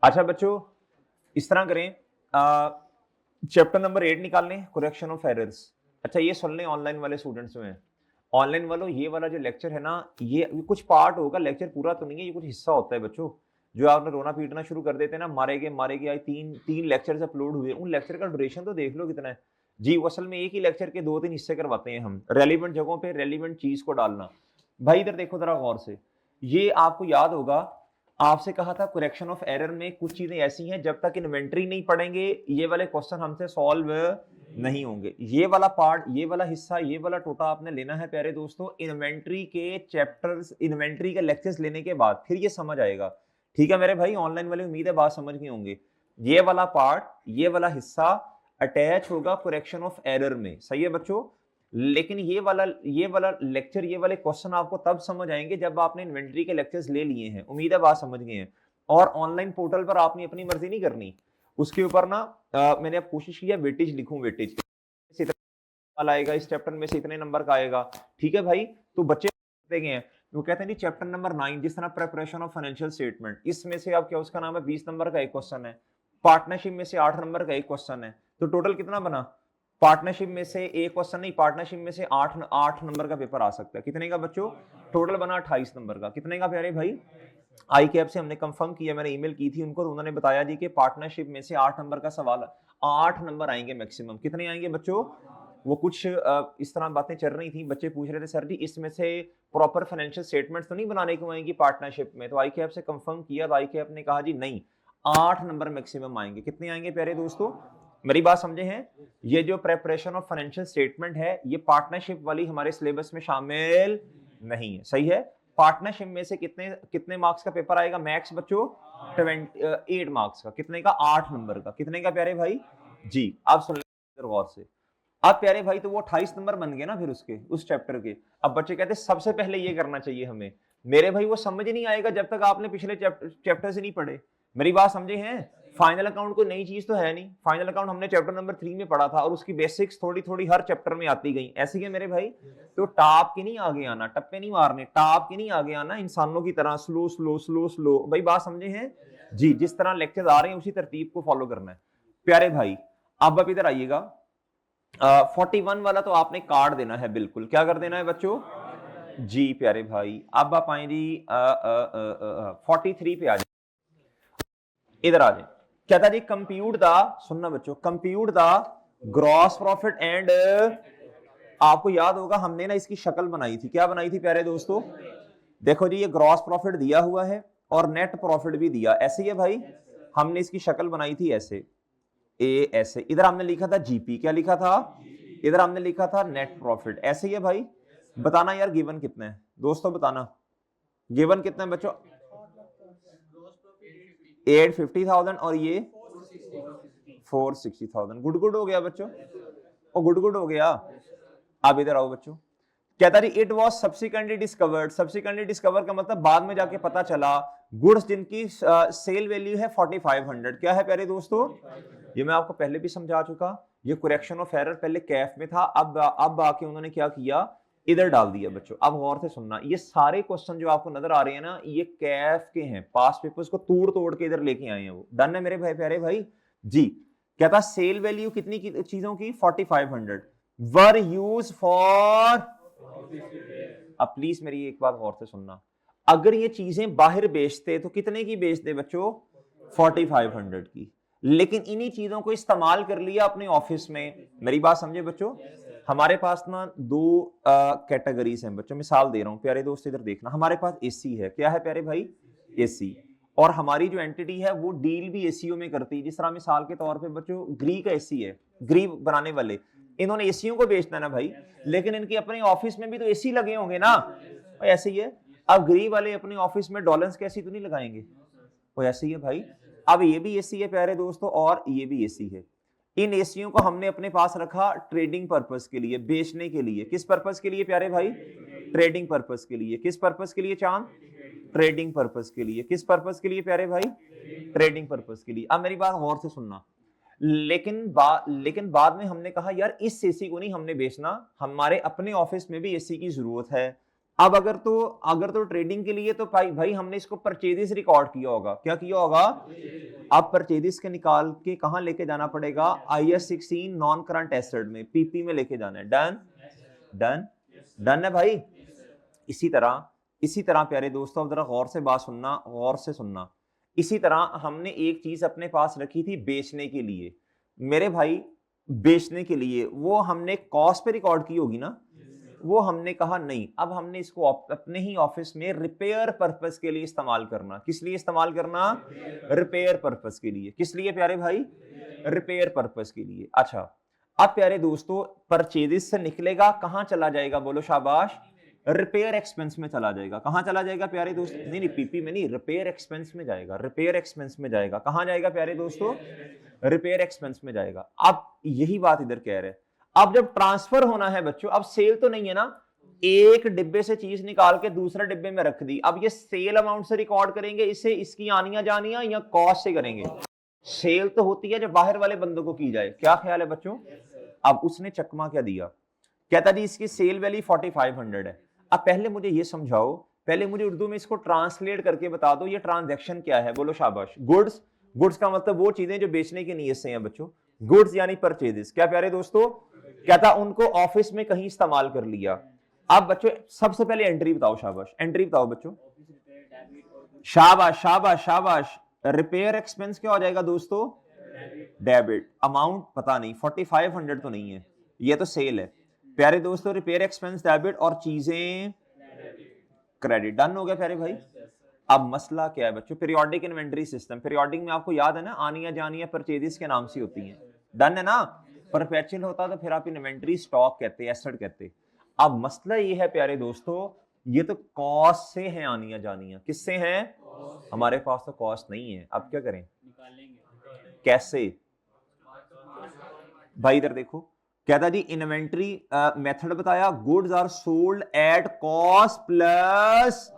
अच्छा बच्चों, इस तरह करें, चैप्टर नंबर 8 निकाल लें, करेक्शन ऑफ एरर्स। अच्छा ये सुन लें ऑनलाइन वाले स्टूडेंट्स में, ऑनलाइन वालों ये वाला जो लेक्चर है ना, ये कुछ पार्ट होगा, लेक्चर पूरा तो नहीं है, ये कुछ हिस्सा होता है बच्चों। जो आपने रोना पीटना शुरू कर देते हैं ना, मारेगे मारेगे, आज तीन तीन लेक्चर अपलोड हुए, उन लेक्चर का ड्यूरेशन तो देख लो कितना है जी। असल में एक ही लेक्चर के 2-3 हिस्से करवाते हैं हम, रेलिवेंट जगहों पे रेलिवेंट चीज को डालना। भाई इधर देखो जरा गौर से, ये आपको याद होगा, आपसे कहा था करेक्शन ऑफ एरर में कुछ चीजें ऐसी हैं जब तक इन्वेंटरी नहीं पढ़ेंगे ये वाले क्वेश्चन हमसे सॉल्व नहीं होंगे। ये वाला पार्ट, ये वाला हिस्सा, ये वाला टोटा आपने लेना है प्यारे दोस्तों इन्वेंटरी के चैप्टर्स, इन्वेंटरी के लेक्चर्स लेने के बाद, फिर ये समझ आएगा। ठीक है मेरे भाई, ऑनलाइन वाले उम्मीद है बात समझ गए होंगे। ये वाला पार्ट, ये वाला हिस्सा अटैच होगा करेक्शन ऑफ एरर में, सही है बच्चों। लेकिन ये वाला लेक्चर, ये वाले क्वेश्चन आपको तब समझ आएंगे जब आपने इन्वेंटरी के लेक्चर्स ले लिए हैं। उम्मीद है बात समझ गए हैं। और ऑनलाइन पोर्टल पर आपने अपनी मर्जी नहीं करनी, उसके ऊपर ना मैंने अब कोशिश की है वेटेज लिखूं, वेटेज से इतना आएगा, इस चैप्टर में से इतने नंबर का आएगा। ठीक है भाई, तो बच्चे गए हैं, वो कहते हैं जी चैप्टर नंबर 9 जिस तरह प्रिपरेशन ऑफ फाइनेंशियल स्टेटमेंट, इसमें से अब क्या उसका नाम है 20 नंबर का एक क्वेश्चन है, पार्टनरशिप में से 8 नंबर का एक क्वेश्चन है, तो टोटल कितना बना, पार्टनरशिप में से एक क्वेश्चन नहीं, पार्टनरशिप में से 8 नंबर का पेपर आ सकता है। कितने का बच्चों, टोटल बना 28 नंबर का। कितने का प्यारे भाई, आई कैप से हमने कंफर्म किया, मैंने ईमेल की थी उनको, तो उन्होंने बताया जी कि पार्टनरशिप में से 8 नंबर का सवाल, 8 नंबर आएंगे मैक्सिमम। कितने आएंगे बच्चों, वो कुछ इस तरह बातें चल रही थी, बच्चे पूछ रहे थे सर जी इसमें से प्रॉपर फाइनेंशियल स्टेटमेंट्स तो नहीं बनाने को आएंगी पार्टनरशिप में, तो आई कैप से कंफर्म किया, तो आई कैप ने कहा जी नहीं, 8 नंबर मैक्सिमम आएंगे। कितने आएंगे प्यारे दोस्तों, मेरी बात समझे हैं। ये जो प्रिपरेशन ऑफ फाइनेंशियल स्टेटमेंट है, ये पार्टनरशिप वाली हमारे सिलेबस में शामिल नहीं है, सही है। पार्टनरशिप में से कितने कितने मार्क्स का पेपर आएगा मैक्स बच्चों, 8 मार्क्स का। कितने का, 8 नंबर का। कितने का प्यारे भाई जी, आप सुन लें गौर से। अब प्यारे भाई तो वो 28 नंबर बन गए ना फिर उसके, उस चैप्टर के। अब बच्चे कहते हैं सबसे पहले ये करना चाहिए हमें, मेरे भाई वो समझ नहीं आएगा जब तक आपने पिछले चैप्टर से नहीं पढ़े। मेरी बात समझे हैं, फाइनल अकाउंट कोई नई चीज तो है नहीं, फाइनल अकाउंट हमने चैप्टर नंबर 3 में पढ़ा था और उसकी बेसिक्स थोड़ी थोड़ी हर चैप्टर में आती गई, ऐसे ही है मेरे भाई। तो टाप के नहीं आगे आना, टप्पे नहीं मारने, टाप के नहीं आगे आना, इंसानों की तरह स्लो स्लो स्लो स्लो। भाई बात समझे हैं जी, जिस तरह लेक्चर आ रहे हैं उसी तरतीब को फॉलो करना है प्यारे भाई। अब इधर आइएगा, 41 वाला तो आपने कार्ड देना है, बिल्कुल क्या कर देना है बच्चों जी प्यारे भाई। अब आप आए जी 43 पे आ जाए, इधर आ जाए। कहता जी कंप्यूट द, सुनना बच्चों, compute the gross profit and, आपको याद होगा हमने ना इसकी शक्ल बनाई थी, क्या बनाई थी प्यारे दोस्तों, देखो जी ये ग्रॉस प्रॉफिट दिया हुआ है और नेट प्रॉफिट भी दिया, ऐसे ही है भाई। हमने इसकी शक्ल बनाई थी ऐसे, ए ऐसे, इधर हमने लिखा था जीपी, क्या लिखा था, इधर हमने लिखा था नेट प्रॉफिट, ऐसे ही है भाई। बताना यार गिवन कितना है दोस्तों, बताना गिवन कितना है बच्चों, 850,000 और ये 460,000। गुड गुड हो गया बच्चों, ओ गुड गुड हो गया। अब इधर आओ बच्चों, कहता रही it was subsequently discovered, subsequently discover का मतलब बाद में जाके पता चला, गुड्स जिनकी सेल वैल्यू है 4500, क्या है प्यारे दोस्तों, ये मैं आपको पहले भी समझा चुका। ये करेक्शन ऑफ एरर पहले कैफ में था, अब आके उन्होंने क्या किया, इधर डाल दिया बच्चों। अब गौर से सुनना, ये सारे क्वेश्चन जो आपको नजर आ रहे हैं ना, ये कैफ के हैं, पास पेपर्स को तोड़ तोड़ के इधर लेके आए हैं वो। डन है मेरे भाई प्यारे भाई जी। कहता सेल वैल्यू कितनी की चीजों की, 4500 वर यूज फॉर, अब प्लीज मेरी एक बात गौर से सुनना, अगर ये चीजें बाहर बेचते तो कितने की बेचते बच्चों, 4500 की, लेकिन इन्हीं चीजों को इस्तेमाल कर लिया अपने ऑफिस में। मेरी बात समझे बच्चों, हमारे पास ना दो कैटेगरीज हैं बच्चों, मिसाल दे रहा हूं प्यारे दोस्त, इधर देखना, हमारे पास एसी है, क्या है प्यारे भाई, एसी, और हमारी जो एंटिटी है वो डील भी एसीओ में करती है। जिस तरह मिसाल के तौर पे बच्चों ग्री का एसी है, ग्री बनाने वाले, इन्होंने एसीओ को बेचना है ना भाई, लेकिन इनके अपने ऑफिस में भी तो एसी लगे होंगे ना, ऐसे ही है। अब ग्री वाले अपने ऑफिस में डॉलर्स के एसी तो नहीं लगाएंगे, वो ऐसे ही है भाई। अब ये भी एसी है प्यारे दोस्तों और ये भी एसी है। इन एसीओ को हमने अपने पास रखा ट्रेडिंग पर्पस के लिए, बेचने के लिए। किस पर्पस के लिए प्यारे भाई, ट्रेडिंग पर्पस के लिए। किस पर्पस के लिए चांद, ट्रेडिंग पर्पस के लिए। किस पर्पस के लिए प्यारे भाई, ट्रेडिंग पर्पस के लिए। अब मेरी बात गौर से सुनना, लेकिन बाद में हमने कहा यार इस एसी को नहीं हमने बेचना, हमारे अपने ऑफिस में भी एसी की जरूरत है। अब अगर तो ट्रेडिंग के लिए तो भाई हमने इसको परचेजेस रिकॉर्ड किया होगा, क्या किया होगा? अब परचेजेस के निकाल के कहां लेके जाना पड़ेगा? IAS 16 नॉन करंट एसेट में, पीपी में लेके जाना है। डन डन डन है भाई। इसी तरह प्यारे दोस्तों, अब जरा गौर से बात सुनना, गौर से सुनना। इसी तरह हमने एक चीज अपने पास रखी थी बेचने के लिए, मेरे भाई बेचने के लिए, वो हमने कॉस्ट पे रिकॉर्ड की होगी ना? वो हमने कहा नहीं, अब हमने इसको अपने ही ऑफिस में रिपेयर पर्पस के लिए इस्तेमाल करना। किस लिए इस्तेमाल करना? रिपेयर पर्पस के लिए। किस लिए प्यारे भाई? रिपेयर पर्पस के लिए। अच्छा, अब प्यारे दोस्तों परचेजेस से निकलेगा, कहां चला जाएगा? बोलो शाबाश। रिपेयर एक्सपेंस में चला जाएगा। कहां चला जाएगा प्यारे दोस्तों? नहीं पीपी में नहीं, रिपेयर एक्सपेंस में जाएगा। रिपेयर एक्सपेंस में जाएगा। कहां जाएगा प्यारे दोस्तों? रिपेयर एक्सपेंस में जाएगा। अब यही बात इधर कह रहे हैं। अब जब ट्रांसफर होना है बच्चों, अब सेल तो नहीं है ना, एक डिब्बे से चीज निकाल के दूसरे डिब्बे में रख दी, अब ये सेल अमाउंट से रिकॉर्ड करेंगे इसे, इसकी आनियां जानियां, या कॉस्ट से करेंगे? सेल तो होती है जब बाहर वाले बंदों को की जाए। क्या ख्याल है बच्चों? अब उसने चकमा क्या दिया, कहता जी इसकी सेल वैल्यू 4500 है। अब पहले मुझे ये समझाओ, पहले मुझे उर्दू में इसको ट्रांसलेट करके बता दो, ये ट्रांजैक्शन क्या है? बोलो शाबाश। गुड्स का मतलब वो चीजें जो बेचने की नीयत से हैं बच्चों, गुड्स यानी परचेजेस। क्या प्यारे दोस्तों? कहता उनको ऑफिस में कहीं इस्तेमाल कर लिया। अब बच्चों सबसे पहले एंट्री बताओ, शाबाश, एंट्री बताओ बच्चों, शाबाश शाबाश शाबाश। रिपेयर एक्सपेंस क्या हो जाएगा दोस्तों? डेबिट। अमाउंट पता नहीं, 4500 तो नहीं है, ये तो सेल है। प्यारे दोस्तों रिपेयर एक्सपेंस डेबिट और चीजें क्रेडिट। डन हो गया प्यारे भाई। अब मसला क्या है बच्चों? Periodic inventory system. पीरियोडिक में आपको याद है ना, आनियां जानियां परचेजेस के नाम से होती हैं। डन है ना? परपेचुअल होता तो फिर आप इन्वेंटरी स्टॉक कहते, एसेट कहते। अब मसला ये है प्यारे दोस्तों, ये तो कॉस्ट से है आनियां जानियां। किससे हैं? हमारे पास तो कॉस्ट नहीं है, अब क्या करें? कैसे? भाई इधर देखो, कहता जी इन्वेंटरी मेथड बताया, goods are sold at cost plus.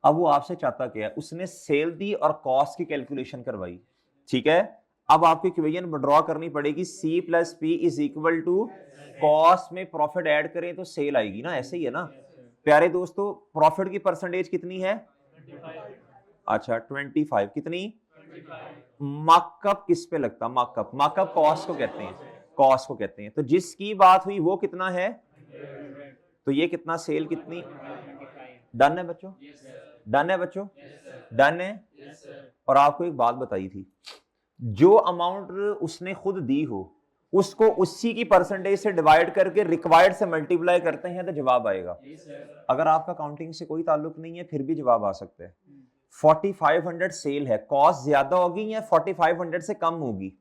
अब वो आपसे चाहता क्या है? उसने सेल दी और कॉस्ट की कैलकुलेशन करवाई, ठीक है। अब आपको इक्वेशन ड्रॉ करनी पड़ेगी, C plus P is equal to cost में प्रॉफिट ऐड करें तो सेल आएगी ना, ऐसे ही है ना प्यारे दोस्तों। प्रॉफिट की परसेंटेज कितनी है? अच्छा 25। कितनी? मार्कअप किस पे लगता? मार्कअप कॉस्ट को कहते हैं, कॉस्ट को कहते हैं। तो जिसकी बात हुई वो कितना है? तो ये कितना? सेल कितनी? डन है बच्चों? डन है बच्चों? डन है। और आपको एक बात बताई थी, जो अमाउंट उसने खुद दी हो उसको उसी की परसेंटेज से डिवाइड करके रिक्वायर्ड से मल्टीप्लाई करते हैं तो जवाब आएगा। अगर आपका काउंटिंग से कोई ताल्लुक नहीं है फिर भी जवाब आ सकता है। 4500 सेल है, कॉस्ट ज्यादा होगी या 4500 से कम होगी?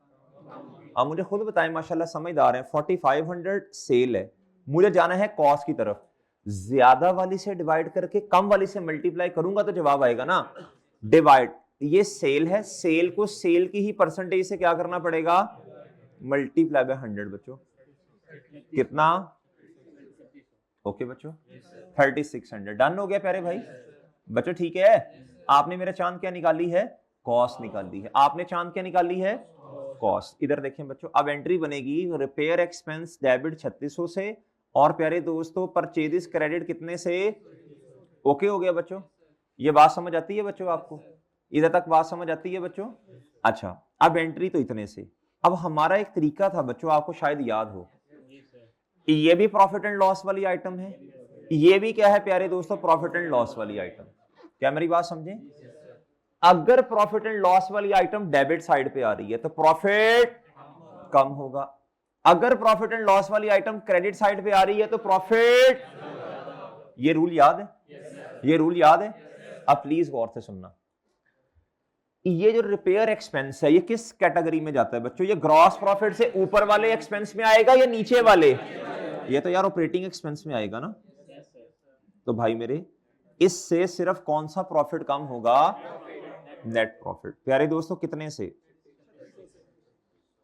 आप मुझे खुद बताएं, माशाल्लाह समझदार हैं। 4500 सेल है, मुझे जाना है कॉस्ट की तरफ, ज्यादा वाली से डिवाइड करके कम वाली से मल्टीप्लाई करूंगा तो जवाब आएगा ना। डिवाइड, ये सेल है, सेल को सेल की ही परसेंटेज से क्या करना पड़ेगा? मल्टीप्लाई बाय 100 बच्चों। कितना? ओके बच्चों 3600। डन हो गया प्यारे भाई बच्चों, ठीक है। आपने मेरा चांद क्या निकाली है? कॉस्ट निकाली है। आपने चांद क्या निकाली है? कॉस्ट। इधर देखें बच्चों, अब एंट्री बनेगी रिपेयर एक्सपेंस डेबिट 3600 से, और प्यारे दोस्तों परचेजेस क्रेडिट कितने से? ओके हो गया बच्चों, ये बात समझ आती है बच्चों आपको? इधर तक बात समझ आती है बच्चों? अच्छा, अब एंट्री तो इतने से। अब हमारा एक तरीका था बच्चों, आपको शायद याद हो, ये भी प्रॉफिट एंड लॉस वाली आइटम है, ये भी क्या है प्यारे दोस्तों? प्रॉफिट एंड लॉस वाली आइटम। क्या मेरी बात समझे? अगर प्रॉफिट एंड लॉस वाली आइटम डेबिट साइड पे आ रही है तो प्रॉफिट कम होगा, अगर प्रॉफिट एंड लॉस वाली आइटम क्रेडिट साइड पे आ रही है तो प्रॉफिट। ये रूल याद है? ये रूल याद है? अब प्लीज गौर से सुनना, ये जो रिपेयर एक्सपेंस है ये किस कैटेगरी में जाता है बच्चों? ये ग्रॉस प्रॉफिट से ऊपर वाले एक्सपेंस में आएगा या नीचे वाले? ये तो यार ऑपरेटिंग एक्सपेंस में आएगा ना। तो भाई मेरे, इससे सिर्फ कौन सा प्रॉफिट कम होगा? Net profit. प्यारे दोस्तों कितने से?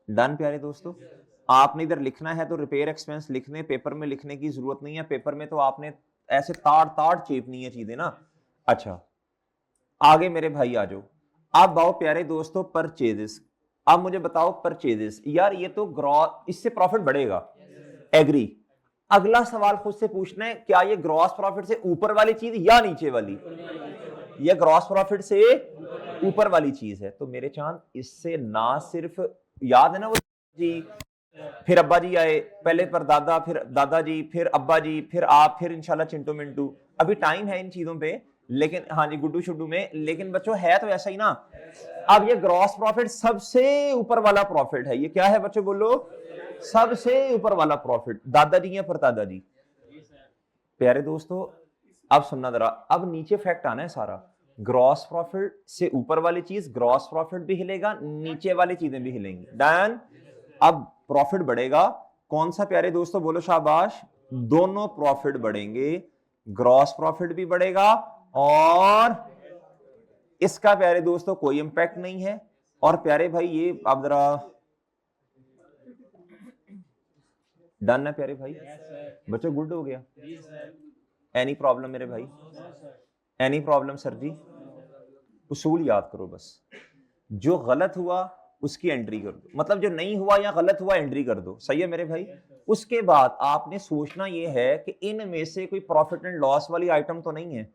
डन प्यारे दोस्तों। आपने इधर लिखना है तो रिपेयर एक्सपेंस लिखने, पेपर में लिखने की जरूरत नहीं है, पेपर में तो आपने ऐसे ताड़ ताड़ चेपनी है चीजें ना। अच्छा आगे मेरे भाई आ जाओ। अब आओ प्यारे दोस्तों परचेजेस। अब मुझे बताओ परचेजेस, यार ये तो ग्रॉस, इससे प्रॉफिट बढ़ेगा, एग्री। अगला सवाल खुद से पूछना है, क्या ये ग्रॉस प्रॉफिट से ऊपर वाली चीज या नीचे वाली? ये ग्रॉस प्रॉफिट से ऊपर वाली चीज है। तो मेरे चांद इससे ना सिर्फ याद है ना वो जी, फिर अब्बा जी आए, पहले पर दादा, फिर दादाजी, फिर अब्बा जी, फिर आप, फिर इंशाल्लाह चिंटू मिंटू। अभी टाइम है इन चीजों पे, लेकिन हाँ जी गुड्डू शुड्डू में, लेकिन बच्चों है तो ऐसा ही ना। अब ये ग्रॉस प्रॉफिट सबसे ऊपर वाला प्रॉफिट है। ये क्या है बच्चों बोलो? सबसे ऊपर वाला प्रॉफिट। दादाजी या परदादाजी? प्यारे दोस्तों अब सुनना जरा, अब नीचे फैक्ट आना है सारा। ग्रॉस प्रॉफिट से ऊपर वाली चीज, ग्रॉस प्रॉफिट भी हिलेगा, नीचे वाली चीजें भी हिलेंगी। डन। अब प्रॉफिट बढ़ेगा, कौन सा प्यारे दोस्तों बोलो शाबाश? दोनों प्रॉफिट बढ़ेंगे, ग्रॉस प्रॉफिट भी बढ़ेगा और इसका प्यारे दोस्तों कोई इंपैक्ट नहीं है। और प्यारे भाई ये अब जरा डन है प्यारे भाई? बच्चों गुड हो गया? एनी प्रॉब्लम मेरे भाई? एनी प्रॉब्लम सर जी? उसूल याद करो बस, जो गलत हुआ उसकी एंट्री कर दो, मतलब जो नहीं हुआ या गलत हुआ एंट्री कर दो। सही है मेरे भाई? उसके बाद आपने सोचना यह है कि इनमें से कोई प्रॉफिट एंड लॉस वाली आइटम तो नहीं है।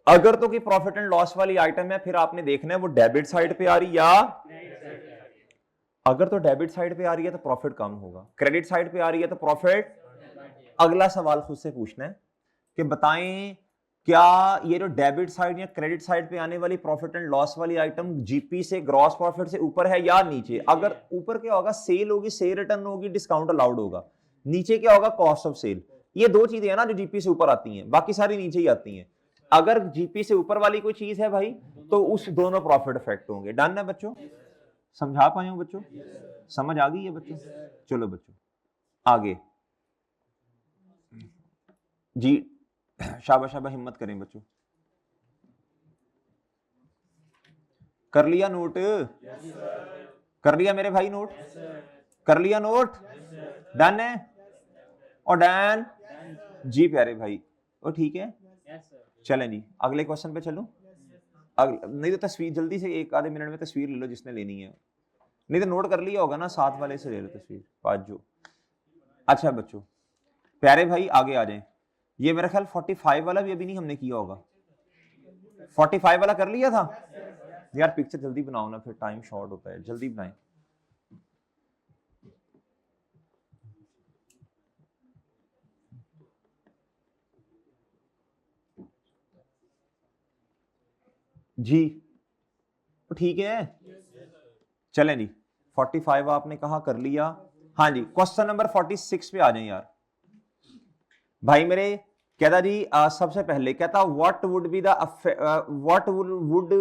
अगर तो कोई प्रॉफिट एंड लॉस वाली आइटम है, फिर आपने देखना है वो डेबिट साइड पे आ रही या, अगर तो डेबिट साइड पे आ रही है तो प्रॉफिट कम होगा, क्रेडिट साइड पे आ रही है तो प्रॉफिट। अगला सवाल खुद से पूछना है कि बताएं क्या ये जो डेबिट साइड या क्रेडिट साइड पे आने वाली प्रॉफिट एंड लॉस वाली आइटम जीपी से, ग्रॉस प्रॉफिट से ऊपर है या नीचे? अगर ऊपर क्या होगा? सेल होगी, सेल रिटर्न होगी, डिस्काउंट अलाउड होगा। नीचे क्या होगा? Cost of sale. ये दो चीजें हैं ना जो जीपी से ऊपर आती हैं, बाकी सारी नीचे ही आती हैं। अगर जीपी से ऊपर वाली कोई चीज है भाई तो उस दोनों प्रॉफिट इफेक्ट होंगे। डन है बच्चों? समझा पाए हो बच्चों? समझ आ गई है बच्चों? चलो बच्चों आगे जी, शाबाश शाबाश, हिम्मत करें बच्चों। कर लिया नोट? कर लिया मेरे भाई नोट? कर लिया नोट? डन है? और डन जी प्यारे भाई? और ठीक है चलें जी अगले क्वेश्चन पे चलो। नहीं तो तस्वीर जल्दी से एक आधे मिनट में तस्वीर ले लो जिसने लेनी है, नहीं तो नोट कर लिया होगा ना, साथ वाले से ले लो तस्वीर पाँच जो। अच्छा बच्चों प्यारे भाई आगे आ जाएं। ये मेरा ख्याल 45 वाला भी अभी नहीं हमने किया होगा। 45 वाला कर लिया था यार? पिक्चर जल्दी बनाओ ना, फिर टाइम शॉर्ट होता है, जल्दी बनाएं। जी तो ठीक है चलें जी। 45 आपने कहा कर लिया। हाँ जी क्वेश्चन नंबर 46 पे आ जाए यार भाई मेरे। कहता जी सबसे पहले कहता what would be the what would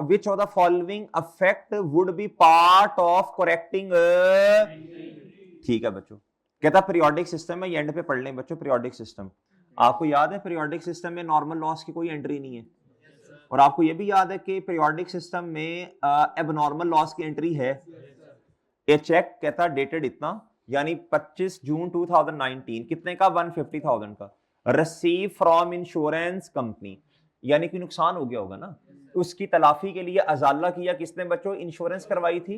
which of the following affect would be part of correcting. ठीक है बच्चों, कहता पीरियोडिक सिस्टम में, एंड पे पढ़ लें बच्चों। पीरियोडिक सिस्टम आपको याद है, पीरियोडिक सिस्टम में नॉर्मल लॉस की कोई एंट्री नहीं है, और आपको यह भी याद है कि पीरियोडिक सिस्टम में एबनॉर्मल लॉस की एंट्री है। ये चेक कहता डेटेड इतना, यानी 25 जून 2019, कितने का? 150,000 का, रिसीव फ्रॉम इंश्योरेंस कंपनी, यानी कि नुकसान हो गया होगा ना, उसकी तलाफी के लिए अजाला किया किसने बच्चों? इंश्योरेंस करवाई थी।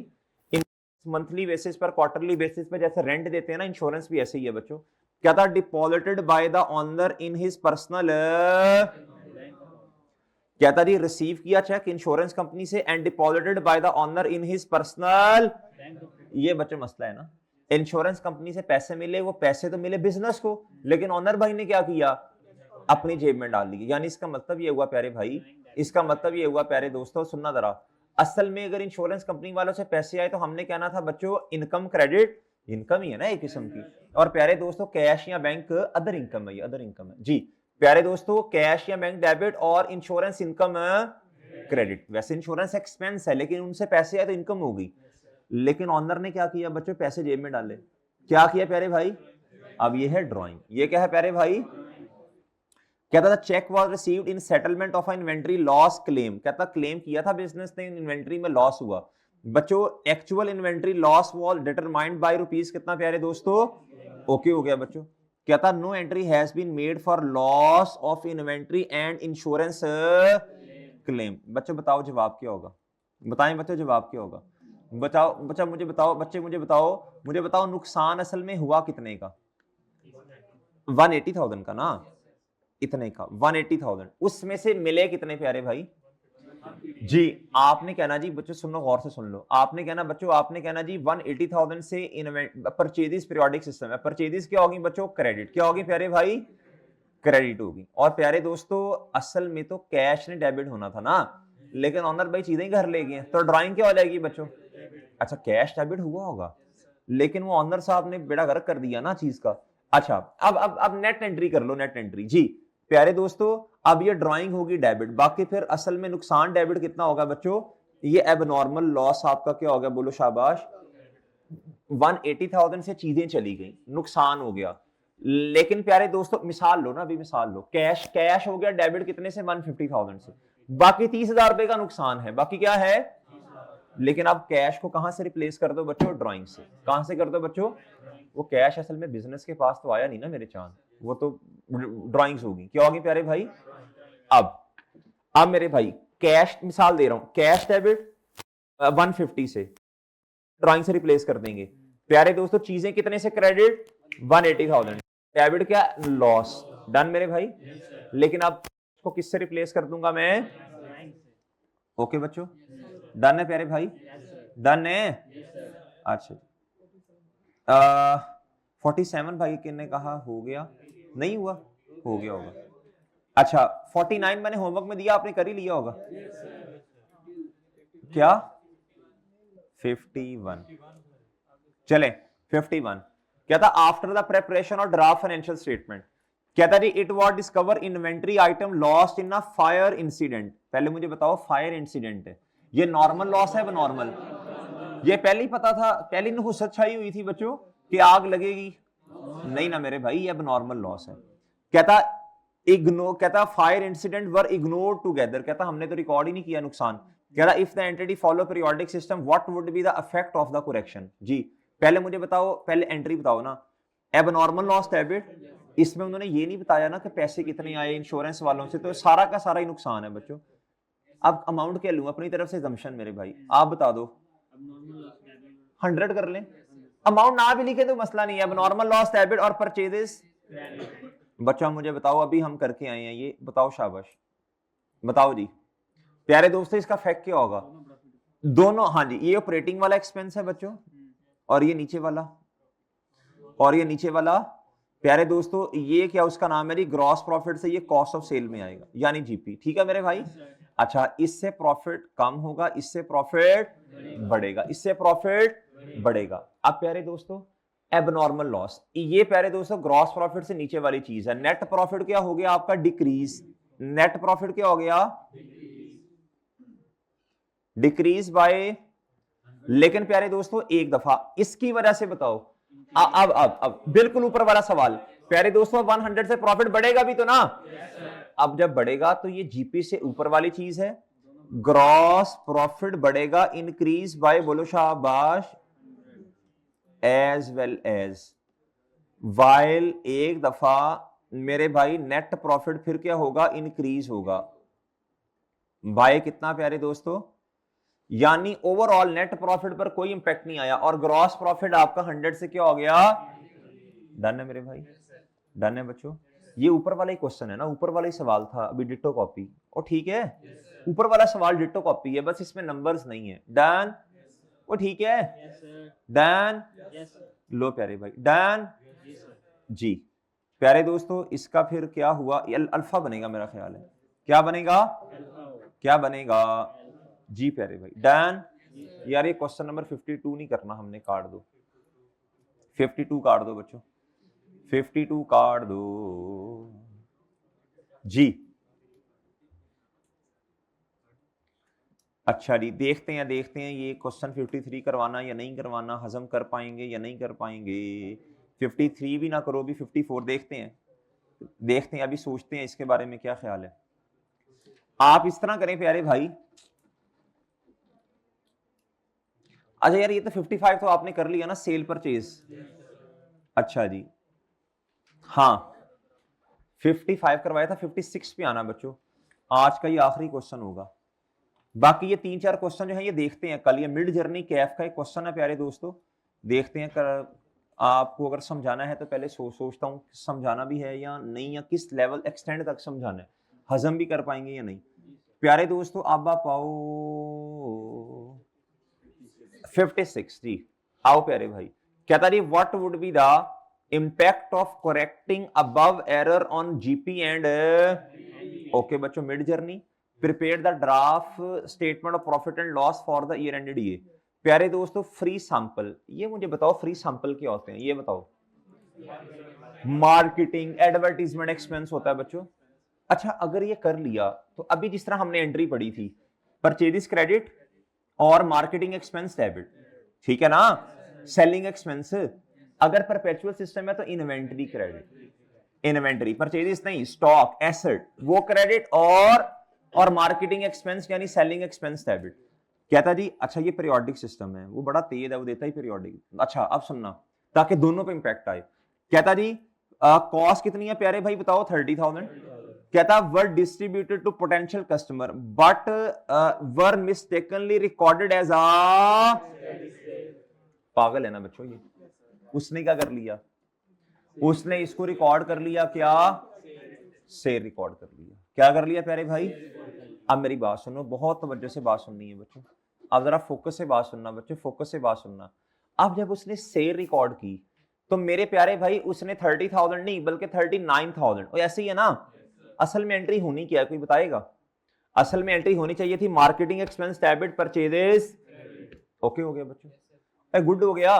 मंथली बेसिस पर, क्वार्टरली बेसिस पर जैसे रेंट देते हैं ना, इंश्योरेंस भी ऐसे ही है बच्चों। क्या था? Deposited by the owner in his personal, क्या था जी? रिसीव किया चेक इंश्योरेंस कंपनी से and deposited by the owner in his personal. ये बच्चों मसला है ना, इंश्योरेंस कंपनी से पैसे मिले, वो पैसे तो मिले बिजनेस को, लेकिन ओनर भाई ने क्या किया? अपनी जेब में डाल ली। यानी इसका मतलब ये हुआ प्यारे भाई, इसका मतलब ये हुआ प्यारे दोस्तों, सुनना जरा, असल में अगर इंश्योरेंस कंपनी वालों से पैसे आए तो हमने कहना था बच्चों इनकम क्रेडिट, इनकम ही है ना एक किस्म की। और प्यारे दोस्तों कैश या बैंक अदर इनकम है, अदर इनकम है जी। प्यारे दोस्तों कैश या बैंक डेबिट और इंश्योरेंस इनकम क्रेडिट। वैसे इंश्योरेंस एक्सपेंस है लेकिन उनसे पैसे आए तो इनकम होगी। लेकिन ऑनर ने क्या किया बच्चों? पैसे जेब में डाले। क्या किया प्यारे भाई? अब ये है ड्राइंग। ये क्या है प्यारे भाई? कहता था cheque was received in settlement of inventory loss claim. कहता क्लेम किया था बिजनेस ने, इन्वेंट्री में लॉस हुआ बच्चों। Actual inventory loss was determined by rupees कितना प्यारे दोस्तों? ओके हो गया बच्चों। कहता no entry has been made for loss of inventory and insurance claim. बच्चों बताओ जवाब क्या होगा? बताएं बच्चों जवाब क्या होगा? बताओ बच्चा मुझे बताओ, बच्चे मुझे बताओ, मुझे बताओ नुकसान असल में हुआ कितने का? 180,000 का ना, इतने का 180,000, उसमें से मिले कितने प्यारे भाई जी। आपने कहना जी बच्चों, सुनो गौर से सुन लो, आपने कहना बच्चों, आपने कहना जी 180,000 से परचेजेस पीरियोडिक सिस्टम है, परचेजेस क्या होगी बच्चों, क्रेडिट क्या होगी प्यारे भाई, क्रेडिट होगी। और प्यारे दोस्तों असल में तो कैश ने डेबिट होना था ना, लेकिन ऑनर भाई चीजें घर ले गए, तो ड्राइंग क्या हो जाएगी बच्चों, अच्छा कैश डेबिट हुआ होगा, लेकिन वो ऑनर साहब ने बेड़ा गर्क कर दिया ना चीज का। अच्छा अब नेट एंट्री कर लो, नेट एंट्री जी। प्यारे दोस्तों अब ये ड्राइंग होगी डेबिट, बाकी फिर असल में नुकसान डेबिट कितना होगा बच्चों, ये एबनॉर्मल लॉस आपका क्या होगा, बोलो शाबाश, 180,000 से चीजें चली गई, नुकसान हो गया। लेकिन प्यारे दोस्तों मिसाल लो ना, अभी मिसाल लो, कैश कैश हो गया डेबिट कितने से, 150,000 से, बाकी 30,000 रुपए का नुकसान है, बाकी क्या है, लेकिन आप कैश को कहां से रिप्लेस कर दो बच्चों, ड्राइंग से, कहां से कर दो बच्चों, वो कैश असल में बिजनेस के पास तो आया नहीं ना मेरे चांद, वो तो ड्राइंग्स होगी, क्या होगी प्यारे भाई। अब मेरे भाई कैश मिसाल दे रहा हूं, कैश डेबिट 150 से ड्राइंग से रिप्लेस कर देंगे। प्यारे दोस्तों चीजें कितने से क्रेडिट, 180,000, डेबिट क्या, लॉस, डन मेरे भाई। लेकिन अब इसको किससे रिप्लेस कर दूंगा मैं, ओके बच्चों, डन है प्यारे भाई, डन है। अच्छा 47 भाई किन्ने कहा हो गया, नहीं हुआ, हो गया होगा। अच्छा 49 मैंने होमवर्क में दिया, आपने कर ही लिया होगा क्या, 51 चले 51 क्या था, आफ्टर द प्रेपरेशन और ड्राफ्ट फाइनेंशियल स्टेटमेंट, क्या था जी, it was discover inventory item lost in a fire incident. पहले मुझे बताओ फायर इंसिडेंट है, ये नॉर्मल लॉस है, नॉर्मल, ये पहले ही पता था, पहले नुसरत छाई हुई थी बच्चों कि आग लगेगी, नहीं ना मेरे भाई, ये अब नॉर्मल लॉस है। कहता इग्नोर, कहता fire incident were ignore together, कहता हमने तो रिकॉर्ड ही नहीं किया नुकसान। कहता if the entity follow periodic system what would be the effect of the correction. जी पहले मुझे बताओ, पहले एंट्री बताओ ना, एब नॉर्मल लॉस डेबिट, इसमें उन्होंने ये नहीं बताया ना कि पैसे कितने आए इंश्योरेंस वालों से, तो सारा का सारा ही नुकसान है बच्चों। अब अमाउंट क्या लूं अपनी तरफ से, जम्पशन मेरे भाई आप बता दो, 100 कर लें, अमाउंट ना भी लिखे तो मसला नहीं है। अब नॉर्मल लॉस डेबिट और परचेजेस, बच्चा मुझे बताओ, अभी हम करके आए हैं ये, बताओ शाबाश, बताओ जी प्यारे दोस्तों इसका फैक्ट क्या होगा, दोनों, हाँ जी ये ऑपरेटिंग वाला एक्सपेंस है बच्चों, और ये नीचे वाला, और ये नीचे वाला प्यारे दोस्तों ये क्या उसका नाम है जी, ग्रॉस प्रॉफिट से ये कॉस्ट ऑफ सेल में आएगा, यानी जीपी, ठीक है मेरे भाई। अच्छा इससे प्रॉफिट कम होगा, इससे प्रॉफिट बढ़ेगा, इससे प्रॉफिट बढ़ेगा। अब प्यारे दोस्तों एबनॉर्मल लॉस, ये प्यारे दोस्तों ग्रॉस प्रॉफिट से नीचे वाली चीज है। नेट प्रॉफिट क्या हो गया आपका, डिक्रीज, नेट प्रॉफिट क्या हो गया, डिक्रीज बाय, लेकिन प्यारे दोस्तों एक दफा इसकी वजह से बताओ, अब बिल्कुल ऊपर वाला सवाल, प्यारे दोस्तों 100 से प्रॉफिट बढ़ेगा भी तो ना, अब जब बढ़ेगा तो ये जीपी से ऊपर वाली चीज है, ग्रॉस प्रॉफिट बढ़ेगा, इंक्रीज बाय, बोलो शाबाश, एज वेल एज, वाइल एक दफा मेरे भाई नेट प्रॉफिट फिर क्या होगा, इंक्रीज होगा बाय कितना प्यारे दोस्तों, यानी ओवरऑल नेट प्रॉफिट पर कोई इंपैक्ट नहीं आया, और ग्रॉस प्रॉफिट आपका 100 से क्या हो गया, डन है मेरे भाई, डन है बच्चों। ये ऊपर वाला ही क्वेश्चन है ना, ऊपर वाला ही सवाल था अभी, डिट्टो कॉपी, और ठीक है ऊपर वाला सवाल डिट्टो कॉपी है, बस इसमें नंबर्स नहीं है, डन, वो ठीक है, डन, लो प्यारे भाई, डन जी। प्यारे दोस्तों इसका फिर क्या हुआ, अल्फा बनेगा मेरा ख्याल है, क्या बनेगा, क्या बनेगा जी प्यारे भाई, डन। यार ये क्वेश्चन नंबर 52 नहीं करना हमने, काट दो 52, काट दो बच्चों 52 काट दो जी। अच्छा जी देखते हैं ये क्वेश्चन 53 करवाना या नहीं करवाना, हजम कर पाएंगे या नहीं कर पाएंगे, 53 भी ना करो, अभी 54 देखते हैं अभी, सोचते हैं इसके बारे में क्या ख्याल है। आप इस तरह करें प्यारे भाई, अच्छा यार ये तो 55 तो आपने कर लिया ना, सेल परचेज, अच्छा जी हाँ 55 करवाया था, 56 पे आना बच्चों, आज का ये आखिरी क्वेश्चन होगा, बाकी ये 3-4 क्वेश्चन जो है ये देखते हैं कल, ये मिड जर्नी कैफ का एक क्वेश्चन है प्यारे दोस्तों, देखते हैं आपको अगर समझाना है तो पहले सोचता हूँ समझाना भी है या नहीं, या किस लेवल एक्सटेंड तक समझाना है, हजम भी कर पाएंगे या नहीं। प्यारे दोस्तों अब आप आओ 56 जी, आओ प्यारे भाई। कहता जी what would be the impact of correcting above error on GP and, okay बच्चों, mid journey, prepare the draft statement of profit and loss for the year ended ये। प्यारे दोस्तों फ्री सैंपल, ये मुझे बताओ फ्री सैंपल क्या होते हैं, ये बताओ। मार्केटिंग एडवर्टीजमेंट एक्सपेंस होता है बच्चों। अच्छा अगर ये कर लिया तो अभी जिस तरह हमने एंट्री पढ़ी थी, परचेज क्रेडिट और मार्केटिंग एक्सपेंस डेबिट, ठीक है ना, सेलिंग एक्सपेंस। अगर परपेचुअल सिस्टम है तो इन्वेंटरी क्रेडिट, इन्वेंटरी परचेज नहीं, स्टॉक एसेट वो क्रेडिट, और मार्केटिंग एक्सपेंस यानी सेलिंग एक्सपेंस डेबिट। कहता जी अच्छा ये पीरियोडिक सिस्टम है, वो बड़ा तेज है, वो देता ही पीरियोडिक। अच्छा अब सुनना ताकि दोनों पे इंपैक्ट आए। कहता जी कॉस्ट कितनी है प्यारे भाई बताओ, 30,000। कहता were distributed to potential customer but were mistakenly recorded as आ, पागल है ना बच्चों ये। उसने क्या कर लिया, उसने इसको रिकॉर्ड कर लिया क्या, से रिकॉर्ड कर लिया। क्या कर लिया प्यारे भाई, अब मेरी बात सुनो, बहुत तवज्जो से बात सुननी है बच्चों, अब जरा फोकस से बात सुनना बच्चों, फोकस से बात सुनना। अब जब उसने से रिकॉर्ड की तो मेरे प्यारे भाई उसने 30,000 नहीं बल्कि 39,000, ऐसे ही है ना। असल में एंट्री होनी क्या है कोई बताएगा, असल में एंट्री होनी चाहिए थी marketing expense debit purchases, okay हो गया बच्चों, गुड हो गया।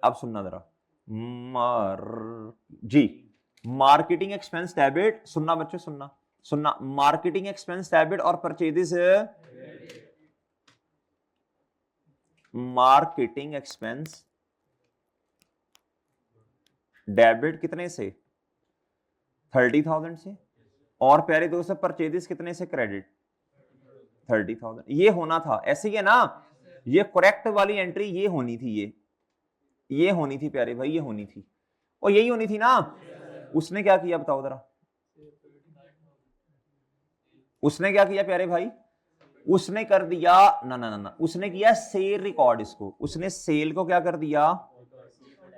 अब सुनना जरा जी, मार्केटिंग एक्सपेंस डेबिट, सुनना बच्चों सुनना सुनना, मार्केटिंग एक्सपेंस डेबिट और परचेजेस, मार्केटिंग एक्सपेंस डेबिट कितने से, 30,000 से, और प्यारे दोस्त परचेजेस कितने से, क्रेडिट 30,000। ये होना था, ऐसे ही है ना, ये करेक्ट वाली एंट्री ये होनी थी, ये होनी थी प्यारे भाई, ये होनी थी, और यही होनी थी ना। उसने क्या किया बताओ जरा, उसने क्या किया प्यारे भाई, उसने कर दिया ना ना ना ना, उसने किया सेल रिकॉर्ड, इसको उसने सेल को क्या कर दिया।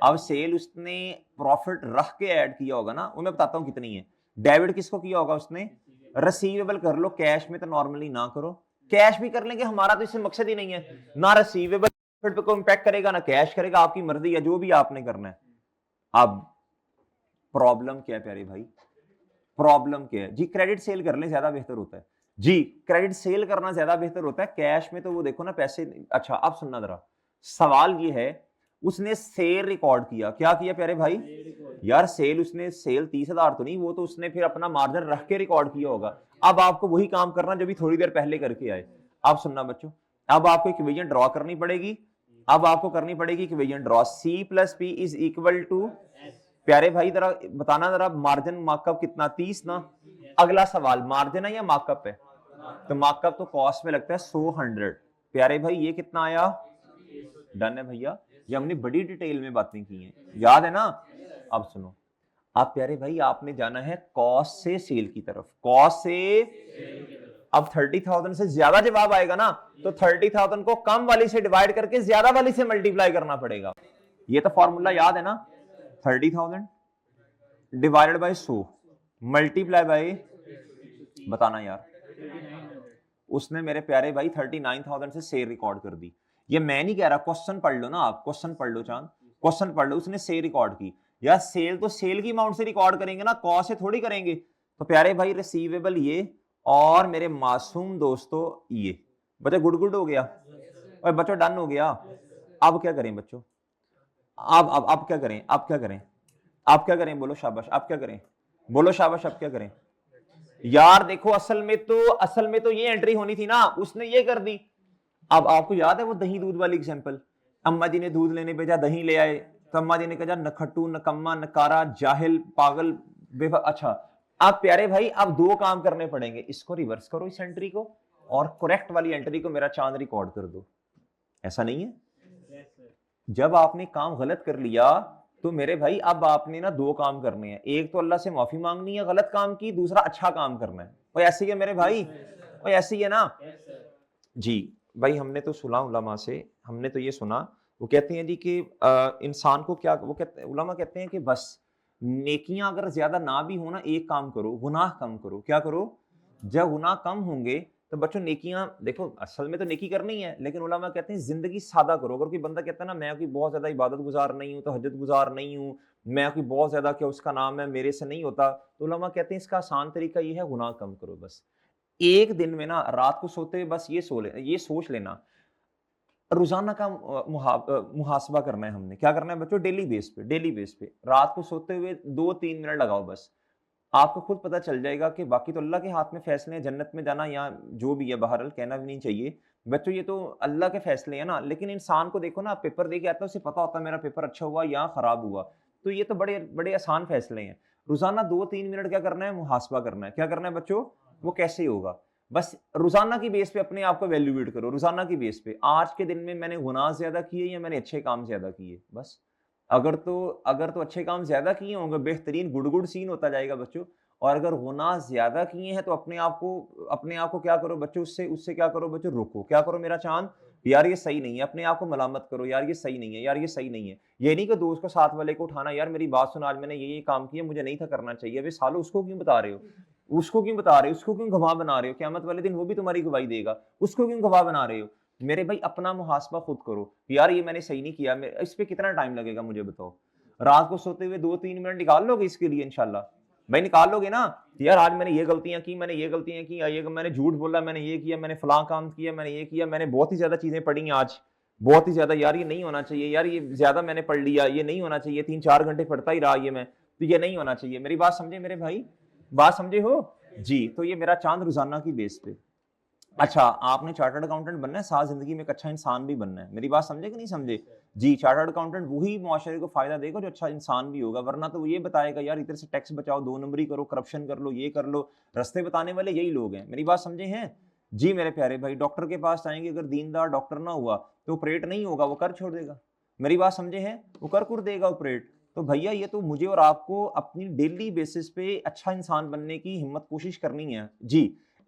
अब सेल उसने प्रॉफिट रख के ऐड किया होगा ना, वो मैं बताता हूं कितनी है। डेबिट किसको किया होगा उसने, रिसीवेबल कर लो, कैश में तो नॉर्मली ना करो, कैश भी कर लेंगे, हमारा तो इससे मकसद ही नहीं है, ना रिसीवेबल पे को इंपैक्ट करेगा ना कैश करेगा, आपकी मर्जी है जो भी आपने करना है। अब प्रॉब्लम क्या है प्यारे भाई, प्रॉब्लम क्या है जी, क्रेडिट सेल कर लें ज्यादा बेहतर होता है जी, क्रेडिट सेल करना ज्यादा बेहतर होता है, कैश में तो वो देखो ना पैसे। अच्छा अब सुनना जरा, सवाल ये है उसने सेल रिकॉर्ड किया, क्या किया प्यारे भाई, यार सेल उसने सेल 30,000 तो नहीं, वो तो उसने फिर अपना मार्जिन रख के रिकॉर्ड किया होगा। अब आपको वही काम करना जो भी थोड़ी देर पहले करके आए। अब सुनना बच्चों, अब आपको इक्वेशन ड्रॉ करनी पड़ेगी, अब आपको करनी पड़ेगी equation draw, C plus P is equal to, प्यारे भाई जरा बताना जरा मार्जिन मार्कअप कितना, 30 ना। अगला सवाल मार्जिन है या मार्कअप है, तो मार्कअप तो कॉस्ट में लगता है 100। प्यारे भाई ये कितना आया, डन है भैया, ये हमने बड़ी डिटेल में बातें की हैं, याद है ना। अब सुनो, आप प्यारे भाई आपने जाना है कॉस्ट से सेल की तरफ, कॉस्ट से, अब 30,000 से ज्यादा जवाब आएगा ना तो 30,000 को कम वाली से डिवाइड करके ज्यादा वाली से मल्टीप्लाई करना पड़ेगा। ये तो फॉर्मूला याद है ना, 30,000 डिवाइडेड बाय 100 मल्टीप्लाई बाय, बताना यार। उसने मेरे प्यारे भाई 39,000 से सेल रिकॉर्ड कर दी, ये मैं नहीं कह रहा, क्वेश्चन पढ़ लो ना आप, क्वेश्चन पढ़ लो चांद, क्वेश्चन पढ़ लो। उसने सेल रिकॉर्ड की, यार सेल तो सेल की अमाउंट से रिकॉर्ड करेंगे ना, कॉस्ट से थोड़ी करेंगे। तो प्यारे भाई रिसीवेबल ये, और मेरे मासूम दोस्तों ये, बच्चों गुड गुड हो गया, और बच्चों डन हो गया। अब क्या करें बच्चों, अब क्या करें, अब क्या करें, आप क्या करें, बोलो शाबाश, आप क्या करें, बोलो शाबाश, अब क्या करें। यार देखो असल में तो ये एंट्री होनी थी ना, उसने ये कर दी। अब आपको याद है वो दही दूध वाली एग्जांपल, अम्मा जी ने दूध लेने भेजा, दही ले आए, तो अम्मा जी ने कहा नखट्टू नकम्मा नकारा जाहिल पागल बेफा। अच्छा आप प्यारे भाई अब दो काम करने पड़ेंगे, इसको रिवर्स करो इस एंट्री को, और करेक्ट वाली एंट्री को मेरा चांद रिकॉर्ड कर दो। ऐसा नहीं है, जब आपने काम गलत कर लिया तो मेरे भाई अब आपने ना दो काम करने हैं, एक तो अल्लाह से माफी मांगनी है गलत काम की, दूसरा अच्छा काम करना है। वो ऐसे ही है मेरे भाई, वो ऐसे ही है ना जी। भाई हमने तो सुना उलमा से, हमने तो ये सुना वो कहते हैं जी कि इंसान को क्या, वो कहते उलमा कहते हैं कि बस नेकियां अगर ज्यादा ना भी हो ना, एक काम करो, गुनाह कम करो। क्या करो? जब गुनाह कम होंगे तो बच्चों नेकियां, देखो असल में तो नेकी करनी है, लेकिन उलमा कहते हैं जिंदगी सादा करो। अगर कोई बंदा कहता है ना मैं कोई बहुत ज्यादा इबादत गुजार नहीं हूँ, तहज्जुद गुजार नहीं हूँ, मैं कोई बहुत ज्यादा, क्या उसका नाम है, मेरे से नहीं होता, तो उलमा कहते हैं इसका आसान तरीका ये है, गुनाह कम करो। बस एक दिन में ना, रात को सोते हुए बस ये सोच लेना, रोजाना का मुहासबा करना है हमने। क्या करना है बच्चों? डेली बेस पे रात को सोते हुए 2-3 मिनट लगाओ बस। आपको खुद पता चल जाएगा कि बाकी तो अल्लाह के हाथ में फैसले हैं, जन्नत में जाना या जो भी है, बहरहाल कहना भी नहीं चाहिए बच्चों, ये तो अल्लाह के फैसले हैं ना। लेकिन इंसान को देखो ना, पेपर दे के आता है, उसे पता होता है मेरा पेपर अच्छा हुआ या खराब हुआ, तो ये तो बड़े बड़े आसान फैसले हैं। रोजाना 2-3 मिनट क्या करना है? मुहासबा करना है। क्या करना है बच्चों? वो कैसे होगा? बस रोजाना की बेस पे अपने आप को वैल्यूएट करो, रोजाना की बेस पे, आज के दिन में मैंने गुनाह ज्यादा किए या मैंने अच्छे काम ज्यादा किए। बस अगर तो अच्छे काम ज्यादा किए होंगे, बेहतरीन गुड गुड सीन होता जाएगा बच्चों। और अगर गुनाह ज्यादा किए हैं तो अपने आप को क्या करो बच्चों, उससे उससे क्या करो बच्चों? रोको। क्या करो मेरा चांद? यार ये सही नहीं है, अपने आप को मलामत करो, यार ये सही नहीं है, यार ये सही नहीं है। ये नहीं कि दोस्त को, साथ वाले को उठाना, यार मेरी बात सुन, आज मैंने ये काम किया, मुझे नहीं था करना चाहिए। अबे सालो, उसको क्यों बता रहे हो? उसको क्यों बता रहे हो? उसको क्यों गवाह बना रहे हो? क़यामत वाले दिन वो भी तुम्हारी गवाही देगा, उसको क्यों गवाह बना रहे हो? मेरे भाई अपना मुहासबा खुद करो, यार ये मैंने सही नहीं किया, इस पे कितना टाइम लगेगा मुझे बताओ? रात को सोते हुए 2-3 मिनट निकाल लोगे इसके लिए? इंशाल्लाह भाई निकाल लोगे ना। यार आज मैंने ये गलतियां की, मैंने ये गलतियां की, ये मैंने झूठ बोला, मैंने ये किया, मैंने फलां काम किया, मैंने ये किया, मैंने बहुत ही ज्यादा चीजें पढ़ी हैं आज, बहुत ही ज्यादा। यार ये नहीं होना चाहिए, यार ये ज्यादा मैंने पढ़ लिया, ये नहीं होना चाहिए, 3-4 घंटे पढ़ता ही रहा ये मैं, तो ये नहीं होना चाहिए। मेरी बात समझे मेरे भाई? बात समझे हो जी? तो ये मेरा चांद रोजाना की बेस पे। अच्छा, आपने चार्टर्ड अकाउंटेंट बनना है, साथ जिंदगी में एक अच्छा इंसान भी बनना है। मेरी बात समझे कि नहीं समझे जी? चार्टर्ड अकाउंटेंट वही मुआशरे को फायदा देगा जो अच्छा इंसान भी होगा, वरना तो वो ये बताएगा यार इधर से टैक्स बचाओ, 2 नंबरी करो, करप्शन कर लो, ये कर लो। रास्ते बताने वाले यही लोग हैं। मेरी बात समझे हैं जी मेरे प्यारे भाई? डॉक्टर के पास जाएंगे, अगर दीनदार डॉक्टर ना हुआ तो ऑपरेट नहीं होगा, वो कर छोड़ देगा। मेरी बात समझे हैं? वो कर देगा ऑपरेट। तो भैया ये तो मुझे और आपको अपनी डेली बेसिस पे अच्छा इंसान बनने की हिम्मत कोशिश करनी है जी।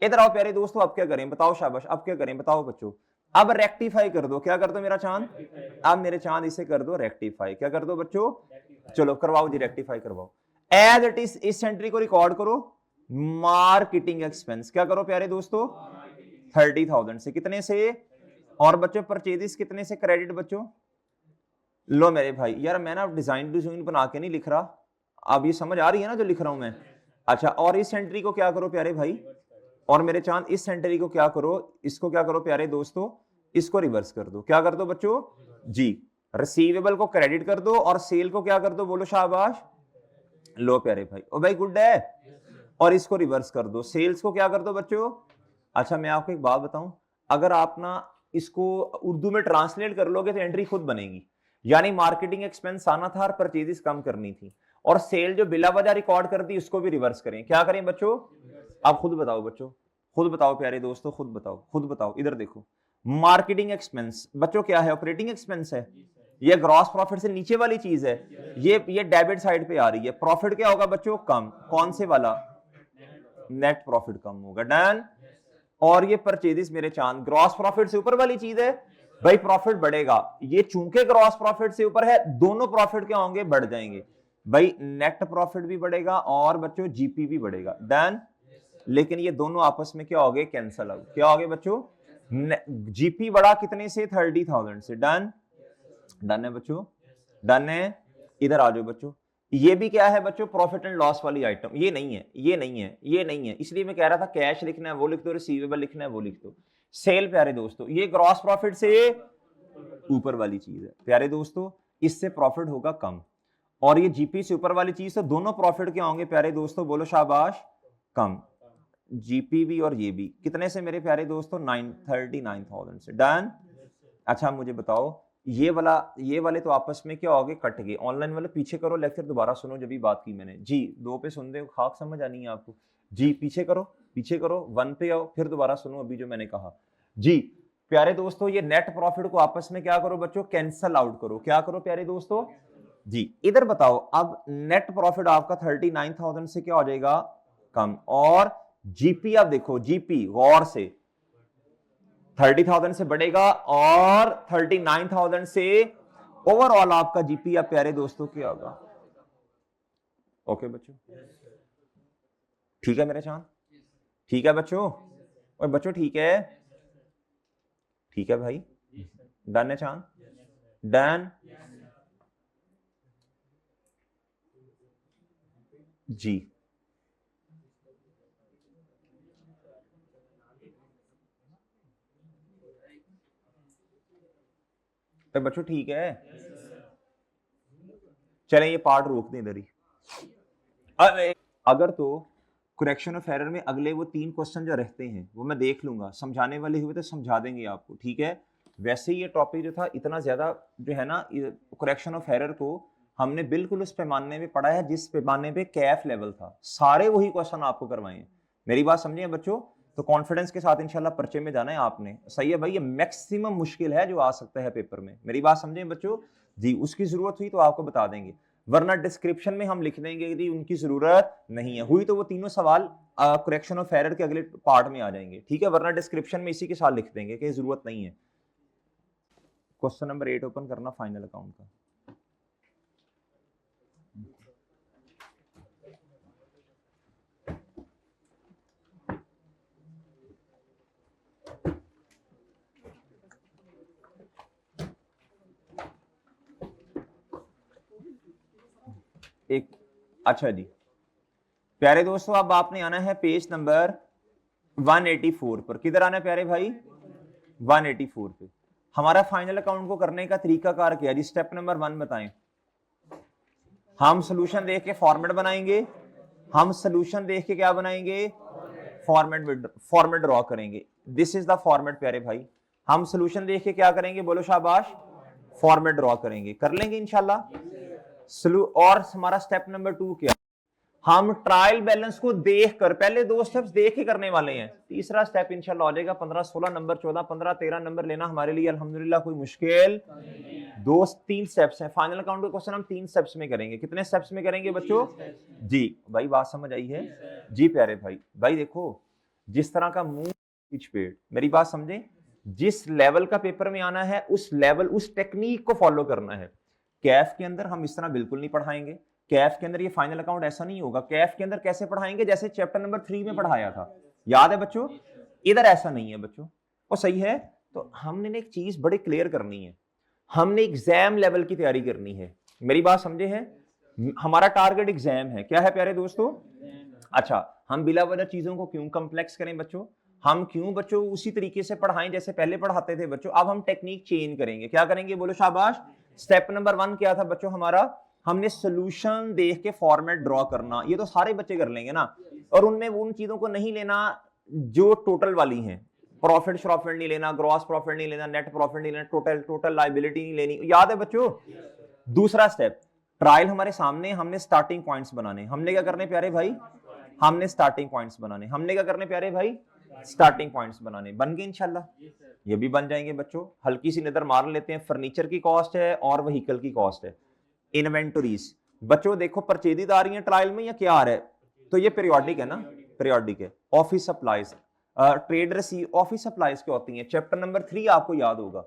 इधर आओ प्यारे दोस्तों, अब क्या करें बताओ? शाबाश, अब क्या करें बताओ बच्चों? अब रेक्टिफाई कर दो। क्या कर दो मेरा चांद? अब मेरे चांद इसे कर दो रेक्टिफाई। क्या कर दो बच्चों? चलो करवाओ जी, रेक्टिफाई करवाओ। एज इट इज इस एंट्री को रिकॉर्ड करो, मार्केटिंग एक्सपेंस। क्या करो प्यारे दोस्तों? 30,000 से, कितने से? और बच्चों परचेजिस कितने से क्रेडिट बच्चों? लो मेरे भाई, यार मैं ना डिजाइन बना के नहीं लिख रहा, अब ये समझ आ रही है ना जो लिख रहा हूं मैं? अच्छा, और इस एंट्री को क्या करो प्यारे भाई? और मेरे चांद इस सेंटरी को क्या करो? इसको क्या करो प्यारे दोस्तों? इसको रिवर्स कर दो। क्या कर दो बच्चों जी? रिसीवेबल को क्रेडिट कर दो और सेल को क्या कर दो? बोलो शाबाश। लो प्यारे भाई, ओ भाई गुड है। और इसको रिवर्स कर दो, सेल्स को क्या कर दो बच्चों? अच्छा मैं आपको एक बात बताऊं, अगर आप ना इसको उर्दू में ट्रांसलेट कर लोगे तो एंट्री खुद बनेगी। यानी मार्केटिंग एक्सपेंस आना था और परचेजेस कम करनी थी, और सेल जो बिला वजह रिकॉर्ड कर दी उसको भी रिवर्स करें। क्या करें बच्चों? आप खुद बताओ बच्चों, खुद बताओ प्यारे दोस्तों, खुद बताओ, खुद बताओ। इधर देखो, मार्केटिंग एक्सपेंस बच्चों क्या है? ऑपरेटिंग एक्सपेंस है। ये ग्रॉस प्रॉफिट से नीचे वाली चीज है, ये डेबिट साइड पे आ रही है। प्रॉफिट क्या होगा बच्चों? कम। कौन से वाला? नेट प्रॉफिट कम होगा। डन। और ये परचेजेस मेरे चांद ग्रॉस प्रॉफिट से ऊपर वाली चीज है, भाई प्रॉफिट बढ़ेगा। ये चूंकि ग्रॉस प्रॉफिट से ऊपर है, दोनों प्रॉफिट क्या होंगे? बढ़ जाएंगे भाई, नेट प्रॉफिट भी बढ़ेगा और बच्चों जीपी भी बढ़ेगा। डन। लेकिन ये दोनों आपस में क्या हो गए? Cancel out. क्या हो गए बच्चों? जीपी बढ़ा कितने से? 30,000 से। डन। डन है बच्चों? डन है? इधर आ जाओ बच्चों। ये भी क्या है बच्चों? प्रॉफिट एंड लॉस वाली आइटम। ये नहीं है, ये नहीं है, ये नहीं है, इसलिए मैं कह रहा था कैश लिखना है वो लिख दो, रिसीवेबल लिखना है वो लिख दो। सेल प्यारे दोस्तों, ये ग्रॉस प्रॉफिट से ऊपर वाली चीज है प्यारे दोस्तों, इससे प्रॉफिट होगा कम। और ये जीपी से ऊपर वाली चीज, तो दोनों प्रॉफिट क्या होंगे प्यारे दोस्तों? बोलो शाबाश। कम। जीपी भी और ये भी कितने से मेरे प्यारे दोस्तों? 39,000 से। डन। अच्छा मुझे बताओ, ये वाले तो आपस में क्या हो गए? कट गए। ऑनलाइन वाले पीछे करो, लेक्चर दोबारा सुनो जो भी बात की मैंने जी। 2 पे सुन दे, खाक समझ आनी है आपको जी। पीछे करो, पीछे करो, 1 पे आओ, फिर दोबारा सुनो अभी जो मैंने कहा जी। प्यारे दोस्तों, ये नेट प्रॉफिट को आपस में क्या करो बच्चों? कैंसल आउट करो। क्या करो प्यारे दोस्तों जी? इधर बताओ, अब नेट प्रॉफिट आपका 39,000 से क्या हो जाएगा? कम। और जीपी आप देखो, जीपी गौर से 30,000 से बढ़ेगा और 39,000 से ओवरऑल आपका जीपी आप प्यारे दोस्तों क्या होगा? ओके बच्चों, ठीक है मेरे चांद, ठीक है बच्चों, और बच्चों ठीक है, ठीक है भाई, डन है चांद, डन जी। तो बच्चों ठीक है, चलें ये पार्ट रोक दें इधर ही। अगर तो करेक्शन ऑफ एरर में अगले वो 3 क्वेश्चन जो रहते हैं वो मैं देख लूंगा, समझाने वाले हुए तो समझा देंगे आपको, ठीक है। वैसे ही ये टॉपिक जो था इतना ज्यादा जो है ना, करेक्शन ऑफ एरर को हमने बिल्कुल उस पैमाने में पढ़ा है जिस पैमाने पे कैफ लेवल था, सारे वही क्वेश्चन आपको करवाए हैं। मेरी बात समझे बच्चों? तो कॉन्फिडेंस के साथ इंशाल्लाह पर्चे में जाना है आपने, सही है भाई। ये मैक्सिमम मुश्किल है जो आ सकता है पेपर में, मेरी बात समझे बच्चों जी। उसकी जरूरत हुई तो आपको बता देंगे, वरना डिस्क्रिप्शन में हम लिख देंगे यदि उनकी जरूरत नहीं है। हुई तो वो तीनों सवाल करेक्शन ऑफ एरर के अगले पार्ट में आ जाएंगे, ठीक है, वरना डिस्क्रिप्शन में इसी के साथ लिख देंगे कि जरूरत नहीं है। क्वेश्चन नंबर 8 ओपन करना फाइनल अकाउंट का। एक अच्छा जी प्यारे दोस्तों, अब आपने आना है पेज नंबर 184 पर। किधर आना है प्यारे भाई? 184 पे। हमारा फाइनल अकाउंट को करने का तरीकाकार क्या है जी? स्टेप नंबर 1 बताएं। हम सॉल्यूशन देख के फॉर्मेट बनाएंगे, हम सॉल्यूशन देख के क्या बनाएंगे? फॉर्मेट ड्रॉ करेंगे। दिस इज द फॉर्मेट प्यारे भाई। हम सॉल्यूशन देख के क्या करेंगे? बोलो शाबाश, फॉर्मेट ड्रॉ करेंगे, कर लेंगे इंशाल्लाह। और हमारा स्टेप नंबर 2 क्या? हम ट्रायल बैलेंस को देखकर, पहले 2 स्टेप्स देख के करने वाले हैं, तीसरा स्टेप इंशाल्लाह हो जाएगा 15 16 नंबर 14 15 13 नंबर लेना हमारे लिए अल्हम्दुलिल्लाह कोई मुश्किल 3 स्टेप्स हैं। फाइनल अकाउंट का क्वेश्चन हम 3 स्टेप्स में करेंगे। कितने स्टेप्स में करेंगे बच्चों जी? भाई बात समझ आई है जी प्यारे भाई? भाई देखो, जिस तरह का मुंह पिच पेड़, मेरी बात समझे, जिस लेवल का पेपर में आना है उस लेवल, उस टेक्निक को फॉलो करना है। कैफ के अंदर हम इस तरह बिल्कुल नहीं पढ़ाएंगे, कैफ के अंदर ये फाइनल अकाउंट ऐसा नहीं होगा। कैफ के अंदर कैसे पढ़ाएंगे? जैसे चैप्टर नंबर 3 में पढ़ाया था, याद है बच्चों? इधर ऐसा नहीं है बच्चों, और सही है। तो हमने एक चीज बड़ी क्लियर करनी है, हमने एग्जाम लेवल की तैयारी करनी है। मेरी बात समझे है? हमारा टारगेट एग्जाम है। क्या है प्यारे दोस्तों? अच्छा, हम बिला वजह चीजों को क्यों कॉम्प्लेक्स करें बच्चों? हम क्यों बच्चों उसी तरीके से पढ़ाएं जैसे पहले पढ़ाते थे बच्चों? अब हम टेक्निक चेंज करेंगे। क्या करेंगे? बोलो शाबाश। स्टेप नंबर 1 क्या था बच्चों हमारा? हमने सोल्यूशन देख के फॉर्मेट ड्रॉ करना। ये तो सारे बच्चे कर लेंगे ना, और उनमें उन चीजों को नहीं लेना जो टोटल वाली हैं। प्रॉफिट श्रॉफिट नहीं लेना, ग्रॉस प्रॉफिट नहीं लेना, नेट प्रॉफिट नहीं लेना, टोटल लाइबिलिटी नहीं लेनी, याद है बच्चों? दूसरा स्टेप, ट्रायल हमारे सामने, हमने स्टार्टिंग पॉइंट्स बनाने। हमने क्या करने प्यारे भाई? हमने स्टार्टिंग पॉइंट्स बनाने। हमने क्या करने प्यारे भाई? स्टार्टिंग पॉइंट्स बनाने। बन गए इंशाल्लाह? ये भी बन जाएंगे बच्चों। हल्की सी नजर मार लेते हैं, फर्नीचर की कॉस्ट है और व्हीकल की कॉस्ट है। इन्वेंटरीज बच्चों देखो, परचेजिज आ रही है ट्रायल में या क्या आ रहा है? तो ये पीरियोडिक है ना, पीरियोडिक है। Office supplies, trade receive, office supplies क्या होती है? चैप्टर नंबर 3 आपको याद होगा।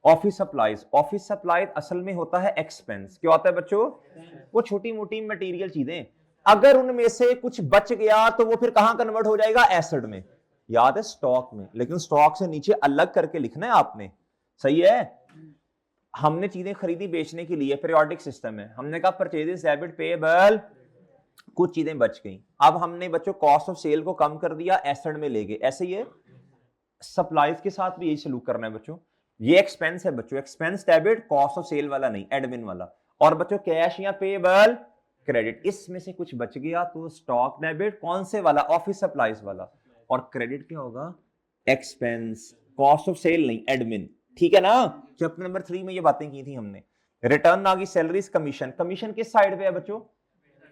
ऑफिस सप्लाईज, ऑफिस सप्लाईज असल में होता है एक्सपेंस। क्या होता है बच्चों? वो छोटी मोटी मटेरियल चीजें, अगर उनमें से कुछ बच गया तो वो फिर कहां कन्वर्ट हो जाएगा? एसेट में। याद है? स्टॉक में। लेकिन स्टॉक से नीचे अलग करके लिखना है आपने, सही है? हमने चीजें खरीदी बेचने के लिए, पीरियोडिक सिस्टम है। हमने कहा परचेजेस डेबिट पेएबल, कुछ चीजें बच गई। अब हमने बच्चों कॉस्ट ऑफ सेल को कम कर दिया, एसेट में ले गए। ऐसे ही सप्लाईज के साथ भी यही सलूक करना है बच्चों। ये एक्सपेंस है बच्चों, expense debit, cost of sale वाला नहीं, एडमिन वाला। और बच्चों कैश या पेएबल क्रेडिट, इसमें से कुछ बच गया तो स्टॉक डेबिट, कौन से वाला? ऑफिस सप्लाईज वाला। और क्रेडिट क्या होगा? एक्सपेंस, कॉस्ट ऑफ सेल नहीं, एडमिन। ठीक है ना? चैप्टर नंबर 3 में ये बातें की थी हमने। रिटर्न आ गई, सैलरीज, कमीशन। कमीशन किस साइड पे है बच्चों?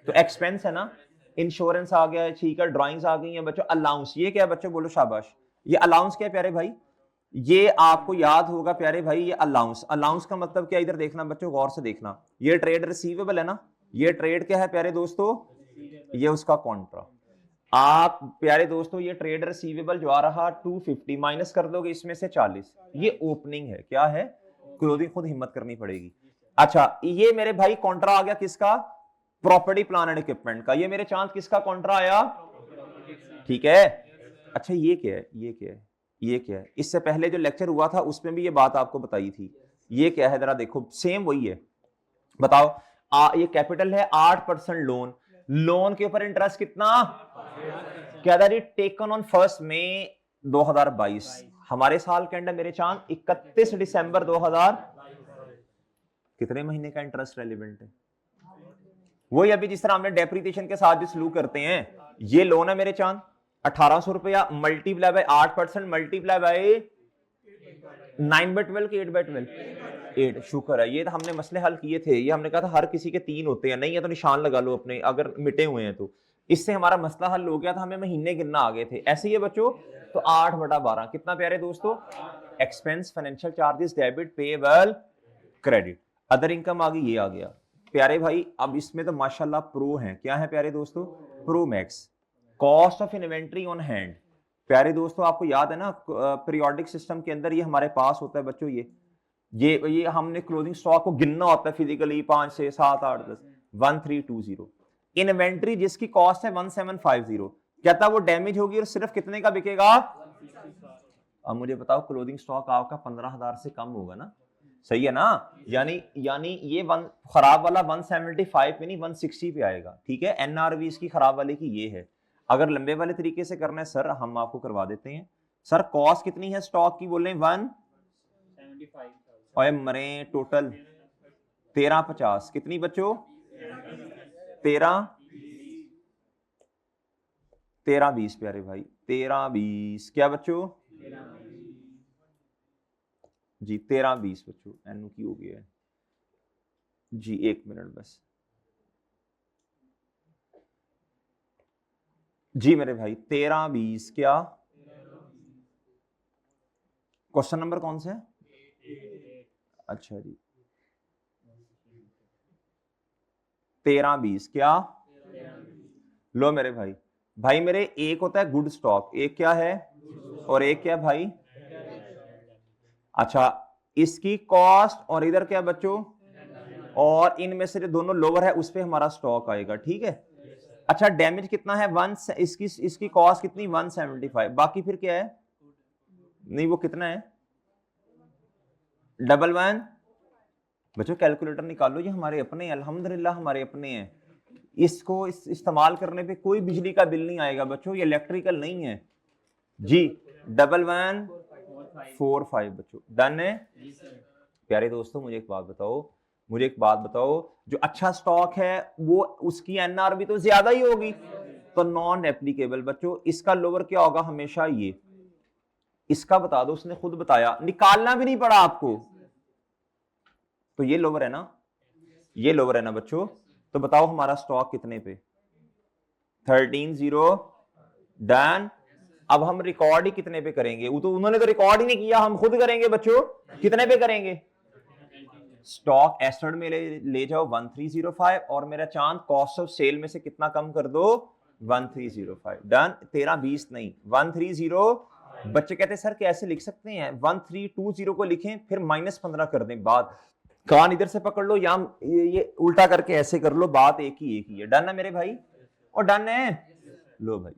तो एक्सपेंस है ना। इंश्योरेंस आ गया, ठीक है, ड्राइंग्स आ गई हैं बच्चों। अलाउंस, ये क्या है बच्चों? बोलो शाबाश। ये अलाउंस क्या है प्यारे भाई? ये आपको याद होगा प्यारे भाई, ये अलाउंस। अलाउंस का मतलब क्या? इधर देखना बच्चों, गौर से देखना। ये ट्रेड रिसीवेबल है ना, ये ट्रेड क्या है प्यारे दोस्तों? ये उसका कॉन्ट्रा। आप प्यारे दोस्तों ये ट्रेड रिसीवेबल जो आ रहा 250 माइनस कर दोगे इसमें से 40, ये ओपनिंग है। क्या है? क्लोजिंग खुद हिम्मत करनी पड़ेगी। अच्छा ये मेरे भाई कॉन्ट्रा आ गया किसका, प्रॉपर्टी प्लान एंड इक्विपमेंट का। ये मेरे चांद किसका कॉन्ट्रा आया, ठीक है। अच्छा ये क्या है, ये क्या है, ये क्या है, इससे पहले जो लेक्चर हुआ था उसमें भी ये बात आपको बताई थी। ये क्या है जरा देखो, सेम वही है, बताओ। ये कैपिटल है 8% लोन, लोन के ऊपर इंटरेस्ट कितना, क्या था जी, टेकन ऑन 1 मई 2022। हमारे साल के अंदर मेरे चांद 31 दिसंबर 2000, कितने महीने का इंटरेस्ट रेलिवेंट है, वही अभी जिस तरह हमने डेप्रिसिएशन के साथ जो सलूक करते हैं। ये लोन है मेरे चांद 1800 रुपया, मल्टीप्लाई बाय 8%, मल्टीप्लाई बाय 9/12 के 8/12, 8। शुक्र है, ये तो हमने मसले हल किए थे। ये हमने कहा था हर किसी के 3 होते हैं, नहीं है तो निशान लगा लो अपने, अगर मिटे हुए हैं तो। इससे हमारा मसला हल हो गया था, हमें महीने गिनना आ गए थे। ऐसे ही है बच्चों, तो 8/12 कितना प्यारे दोस्तों, expense, financial charges, debit, payable, credit, other income आ गई, ये आ गया प्यारे भाई। अब इसमें तो माशाल्लाह प्रो हैं, क्या है प्यारे दोस्तों, pro max. Cost of inventory on hand, प्यारे दोस्तों आपको याद है ना पीरियोडिक सिस्टम के अंदर ये हमारे पास होता है बच्चों, ये हमने क्लोजिंग स्टॉक को गिनना होता है फिजिकली, 5 6 7 8 10, 1320। इन्वेंट्री जिसकी कॉस्ट है 1750, कहता वो डैमेज होगी और सिर्फ कितने का बिकेगा। अब मुझे बताओ क्लोजिंग स्टॉक आपका 15,000 से कम होगा ना, सही है ना, यानी ये खराब वाला 175 पे नहीं 160 पे आएगा, ठीक है। एनआरवी इसकी खराब वाले की ये है। अगर लंबे वाले तरीके से करना है सर, हम आपको करवा देते हैं। सर कॉस्ट कितनी है स्टॉक की, बोले 175, और मरे टोटल 1350, कितनी बच्चों, 13 20 प्यारे भाई, 13 20 क्या बच्चों जी, 13 20 बच्चों, एनु की हो गया है जी, 1 मिनट बस जी मेरे भाई, 13 20 क्या, क्वेश्चन नंबर कौन सा है, अच्छा जी, 13 20 क्या, लो मेरे भाई, भाई मेरे एक होता है गुड स्टॉक, एक क्या है, और एक क्या भाई, अच्छा इसकी कॉस्ट, और इधर क्या बच्चों, और इनमें से जो दोनों लोअर है उस पे हमारा स्टॉक आएगा, ठीक है। अच्छा डैमेज कितना है, इसकी कॉस्ट कितनी 175, बाकी फिर क्या है, नहीं वो कितना है, 11 बच्चों कैलकुलेटर निकालो, ये हमारे अपने हैं, अल्हम्दुलिल्लाह हमारे अपने हैं। इसको इस्तेमाल करने पे कोई बिजली का बिल नहीं आएगा बच्चों, ये इलेक्ट्रिकल नहीं है जी। 1145 बच्चों, डन है प्यारे दोस्तों। मुझे एक बात बताओ, जो अच्छा स्टॉक है वो उसकी एनआरबी तो ज्यादा ही होगी, तो नॉन एप्लीकेबल बच्चों। इसका लोअर क्या होगा हमेशा, ये इसका बता दो, उसने खुद बताया, निकालना भी नहीं पड़ा आपको, तो ये लोअर है ना, ये लोअर है ना बच्चों। तो बताओ हमारा स्टॉक कितने पे, 13 डन। अब हम रिकॉर्ड ही कितने पे करेंगे, वो तो उन्होंने तो रिकॉर्ड ही नहीं किया, हम खुद करेंगे बच्चों, कितने पे करेंगे, स्टॉक एसेट में ले जाओ 1305, और मेरा चांद कॉस्ट ऑफ सेल में से कितना कम कर दो 1305, डन। 13 20 नहीं 130। बच्चे कहते सर कैसे लिख सकते हैं, 1320 को लिखें फिर -15 कर दें, बात कान इधर से पकड़ लो, या ये उल्टा करके ऐसे कर लो, बात एक ही है, डन है मेरे भाई, और डन है। लो भाई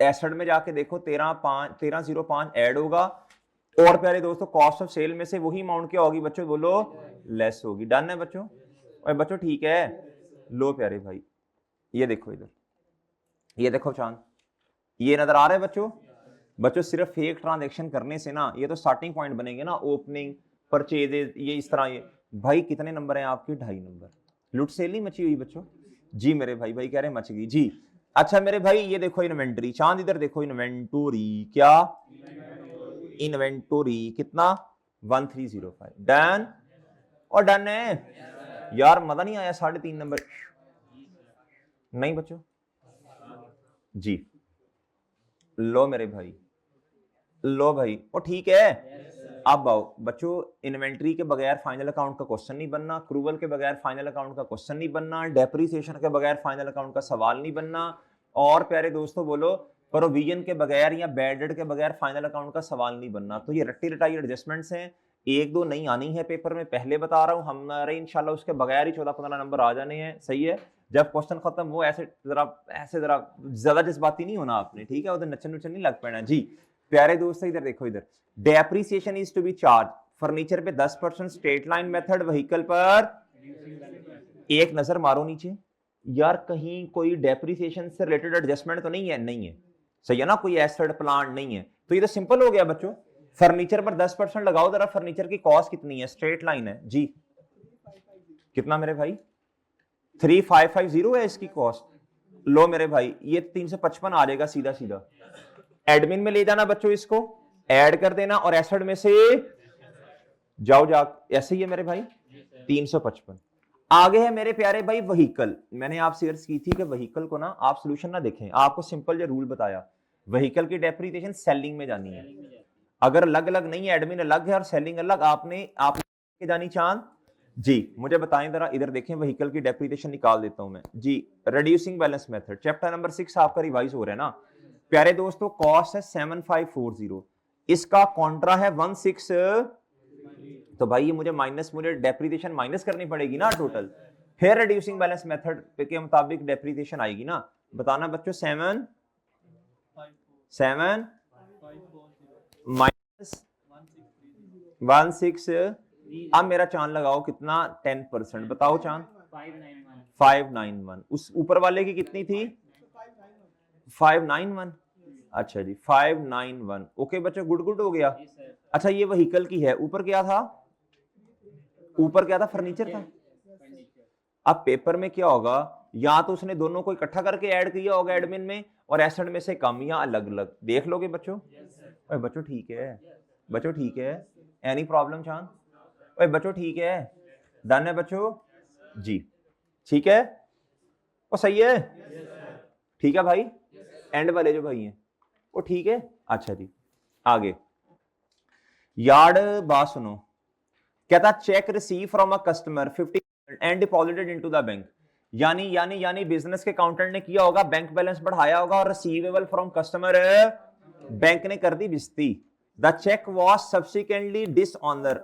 एसेट में जाके देखो 1305 ऐड होगा, और प्यारे दोस्तों कॉस्ट ऑफ सेल में से वही अमाउंट क्या होगी बच्चों, बोलो लेस होगी, डन है बच्चों, और बच्चों ठीक है। लो प्यारे भाई ये देखो इधर, ये देखो चांद, ये नजर आ रहा है बच्चों सिर्फ फेक ट्रांजैक्शन करने से ना ये तो स्टार्टिंग पॉइंट बनेंगे ना, ओपनिंग परचेज ये इस तरह, ये भाई कितने नंबर हैं आपके, 2.5 नंबर, लुट सेल नहीं मची हुई बच्चों जी, मेरे भाई कह रहे हैं मच गई जी। अच्छा मेरे भाई ये देखो इन्वेंटरी, चांद इधर देखो, इन्वेंटोरी क्या, इन्वेंटोरी कितना 1305, डन, और डन है यार, मजा नहीं आया 3.5 नंबर, नहीं बच्चों जी। लो मेरे भाई, लो भाई, और ठीक है। अब आओ बच्चों, इन्वेंट्री के बगैर फाइनल अकाउंट का क्वेश्चन नहीं बनना, क्रूवल के बगैर फाइनल अकाउंट का क्वेश्चन नहीं बनना, डेप्रिसिएशन के बगैर फाइनल अकाउंट का सवाल नहीं बनना, और प्यारे दोस्तों बोलो प्रोविजन के बगैर या बैड डेट के बगैर फाइनल अकाउंट का सवाल नहीं बनना। तो ये रट्टी रटाई एडजस्टमेंट्स हैं, एक दो नहीं आनी है पेपर में, पहले बता रहा हूँ, हमारे इंशाल्लाह उसके बगैर ही 14-15 नंबर आ जाने हैं, सही है। जब क्वेश्चन खत्म वो ऐसे जरा ज्यादा जज्बाती नहीं होना आपने, ठीक है, उधर नचन नुचन नहीं लग पैना जी। प्यारे दोस्तों इधर देखो, इधर depreciation is to be charge furniture पे 10%, स्ट्रेट लाइन मेथड व्हीकल पर। एक नजर मारो नीचे यार, कहीं कोई डेप्रिसिएशन से रिलेटेड एडजस्टमेंट तो नहीं है? नहीं है, सही है ना, कोई एसेट प्लांट नहीं है, तो ये तो सिंपल हो गया बच्चों। फर्नीचर पर 10% लगाओ जरा, फर्नीचर की कॉस्ट कितनी है? स्ट्रेट लाइन है जी, कितना मेरे भाई? 3550 है इसकी कॉस्ट। लो मेरे भाई, ये 355 आ जाएगा सीधा सीधा। एडमिन में ले जाना बच्चों, इसको ऐड कर देना और एसेट में से जाओ ऐसे ही है मेरे भाई 355। आगे है मेरे प्यारे भाई व्हीकल। मैंने आपसे अर्ज की थी कि व्हीकल को ना आप सोल्यूशन ना देखें, आपको सिंपल जो रूल बताया, व्हीकल की डेप्रिसिएशन सेलिंग में जानी है। अगर अलग अलग नहीं है, एडमिन अलग है और सेलिंग अलग, आपने जानी चांद जी। मुझे बताएं जरा, इधर देखें, व्हीकल की डेप्रिसिएशन निकाल देता हूं मैं जी। Reducing balance method chapter number 6 आपका रिवाइज हो रहा है ना प्यारे दोस्तों। कॉस्ट है 7540, इसका कॉन्ट्रा है 16, तो भाई ये मुझे डेप्रिसिएशन माइनस करनी पड़ेगी ना टोटल। फिर रिड्यूसिंग बैलेंस मेथड के मुताबिक डेप्रिसिएशन आएगी ना, बताना बच्चों। 7 माइनस 16, अब मेरा चांद लगाओ कितना? 10%, बताओ चांद। 591। उस ऊपर वाले की कितनी थी? 591। अच्छा जी 591। ओके बच्चों, गुड गुड हो गया। अच्छा ये व्हीकल की है, ऊपर क्या था? ऊपर क्या था? फर्नीचर था। अब पेपर में क्या होगा, या तो उसने दोनों को इकट्ठा करके ऐड किया होगा एडमिन में, और एसेट में से कम या अलग अलग, देख लोगे बच्चों। ओए बच्चों ठीक है, बच्चों ठीक है, एनी प्रॉब्लम चांद? ओए बच्चों ठीक है, डन है बच्चों जी, ठीक है, वो सही है, ठीक है भाई, एंड वाले जो भाई हैं वो ठीक है। अच्छा जी आगे यार्ड बात सुनो, कहता check receive from a customer 50 and deposited into the bank. यानी बिजनेस के अकाउंटेंट ने किया होगा, बैंक बैलेंस बढ़ाया होगा और रिसीवेबल फ्रॉम कस्टमर बैंक ने कर दी बिस्ती। The cheque was subsequently dishonour.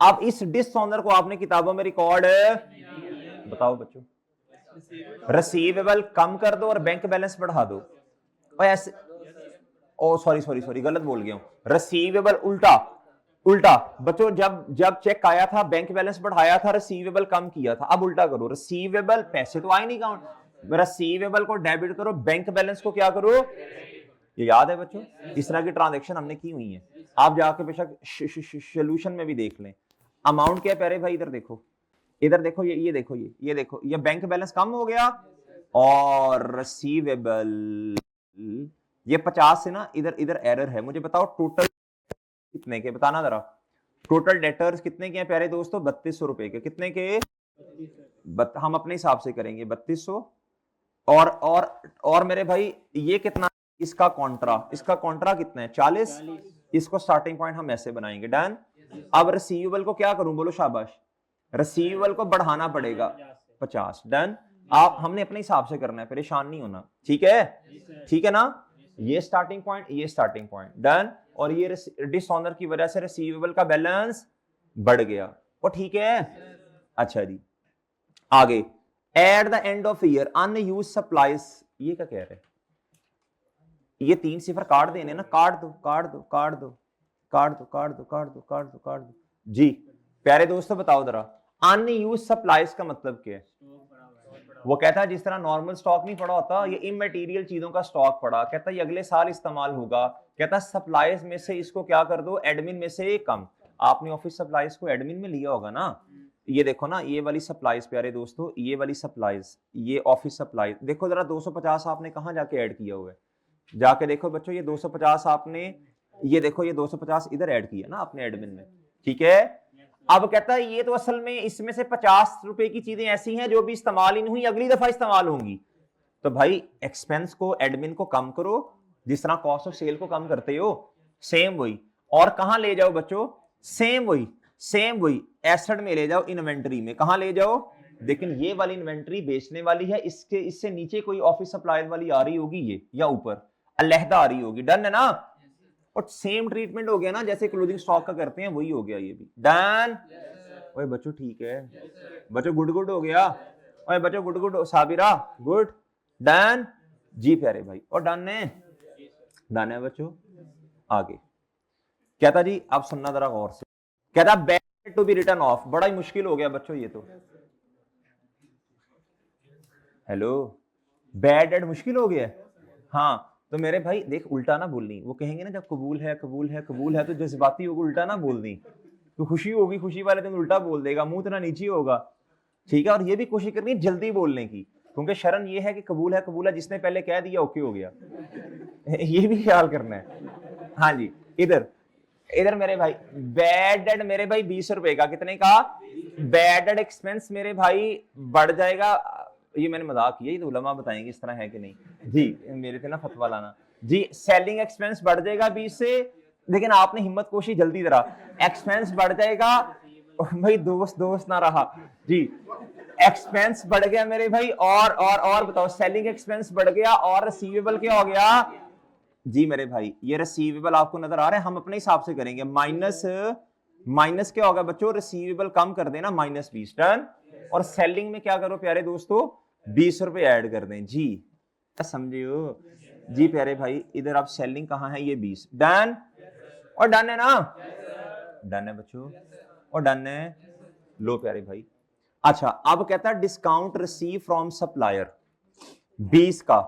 अब इस डिसऑनर को आपने किताबों में रिकॉर्ड, बताओ बच्चों, रिसीवेबल कम कर दो और बैंक बैलेंस बढ़ा दो। और ऐसे ओ सॉरी गलत बोल गया हूं, रिसीवेबल उल्टा बच्चों, जब चेक आया था बैंक बैलेंस बढ़ाया था, रिसीवेबल कम किया था। अब उल्टा करो, रिसीवेबल पैसे तो आए नहीं काउंट, रिसीवेबल को डेबिट करो, बैंक बैलेंस को क्या करो, ये याद है बच्चों? इस तरह की ट्रांजैक्शन हमने की हुई है, आप जाके बेशक सोल्यूशन में भी देख लें। अमाउंट क्या है प्यारे भाई? इधर देखो, इधर देखो, ये देखो, ये देखो, ये बैंक बैलेंस कम हो गया और रिसीवेबल ये 50 से ना, इधर एरर है। मुझे बताओ टोटल कितने के, बताना जरा। टोटल डेटर्स कितने के हैं प्यारे दोस्तों? 3200 रुपए के। कितने के? हम अपने हिसाब से करेंगे 3200। और मेरे भाई ये कितना? इसका कॉन्ट्रा कितना है? 40। इसको स्टार्टिंग पॉइंट हम ऐसे बनाएंगे, डन। अब रिसीवेबल को क्या करूं, बोलो शाबाश, रिसीवेबल को बढ़ाना पड़ेगा 50, डन। आप हमने अपने हिसाब से करना है, परेशान नहीं होना, ठीक है, ठीक है ना। ये स्टार्टिंग पॉइंट, डन। और ये डिसऑनर की वजह से रिसीवेबल का बैलेंस बढ़ गया, वो ठीक है। अच्छा जी आगे, at the end of year unused supplies, ये क्या कह रहे हैं? ये 3 सिफर काट देने ना, काट दो जी। प्यारे दोस्तों बताओ जरा, अनयूज सप्लाईज का मतलब क्या है? वो कहता है जिस तरह नॉर्मल स्टॉक नहीं पड़ा होता, ये इमटेरियल चीजों का स्टॉक पड़ा, कहता है ये अगले साल इस्तेमाल होगा, कहता है सप्लाईज में से इसको क्या कर दो, एडमिन में से कम। आपने ऑफिस सप्लाईज को एडमिन में लिया होगा ना, ये देखो ना, ये वाली सप्लाईज प्यारे दोस्तों, ये वाली सप्लाईज, ये ऑफिस सप्लाईज, देखो जरा 250 आपने कहां जाके ऐड किया हुआ है, जाके देखो बच्चों, ये 250 आपने, ये देखो ये 250 इधर ऐड किया ना आपने एडमिन में, ठीक है। अब कहता है ये तो असल में इसमें से 50 रुपए की चीजें ऐसी हैं जो भी इस्तेमाल ही नहीं हुई, अगली दफा इस्तेमाल होंगी। तो भाई एक्सपेंस को, एडमिन को कम करो, जिस तरह कॉस्ट ऑफ सेल को कम करते हो, सेम वही। और कहां ले जाओ बच्चों? सेम वही एसेट में ले जाओ, इन्वेंटरी में। कहां ले जाओ? लेकिन ये वाली इन्वेंटरी बेचने वाली है, इससे नीचे कोई ऑफिस सप्लायर वाली आ रही होगी ये, या ऊपर अलहदा आ रही होगी, डन है ना। और सेम ट्रीटमेंट हो गया ना जैसे क्लोथिंग स्टॉक का करते हैं, वही हो गया ये भी। डन। ओए बच्चों ठीक है, बच्चों गुड गुड हो गया। ओए बच्चों good good, Sabira good. Done जी प्यारे भाई, और डन है, डन है बच्चों। आगे कहता जी, आप सुनना जरा गौर से, कहता bad to be written off, बड़ा ही मुश्किल हो गया बच्चों ये तो। हेलो, बैड एड मुश्किल हो गया। हाँ तो मेरे भाई देख, उल्टा ना बोलनी, वो कहेंगे ना जब कबूल है कबूल है कबूल है, तो जज्बाती होगा, उल्टा ना बोलनी। तो खुशी होगी, खुशी वाले दिन उल्टा बोल देगा, मुंह इतना नीचे होगा, ठीक है। और ये भी कोशिश करनी है जल्दी बोलने की, क्योंकि शर्म ये है कि कबूल है, जिसने पहले कह दिया ओके हो गया। ये भी ख्याल करना है। हाँ जी, इधर इधर मेरे भाई, बैड एड मेरे भाई 20 रुपए का, कितने का? बैड एड एक्सपेंस मेरे भाई बढ़ जाएगा, ये मैंने मजाक किया, ये तो उलमा बताएंगे इस तरह है कि नहीं जी, मेरे थे ना फतवा लाना जी। सेलिंग एक्सपेंस बढ़ जाएगा 20 से, लेकिन आपने हिम्मत कोशिश जल्दी जरा, एक्सपेंस बढ़ जाएगा भाई, दोस्त दोस्त ना रहा जी। एक्सपेंस बढ़ गया मेरे भाई, और बताओ, सेलिंग एक्सपेंस बढ़ गया, और रिसीवेबल क्या हो गया जी मेरे भाई? ये रिसीवेबल आपको नजर आ रहा है, हम अपने हिसाब से करेंगे, माइनस क्या होगा बच्चों? रिसीवेबल कम कर देना, -20। डन। और सेलिंग में क्या करो प्यारे दोस्तों? 20 रुपए ऐड कर दें जी, समझियो जी प्यारे भाई। इधर आप सेलिंग कहां है? ये 20। डन, और डन है ना? डन है बच्चों, और डन है। लो प्यारे भाई, अच्छा अब कहता है डिस्काउंट रिसीव फ्रॉम सप्लायर 20 का,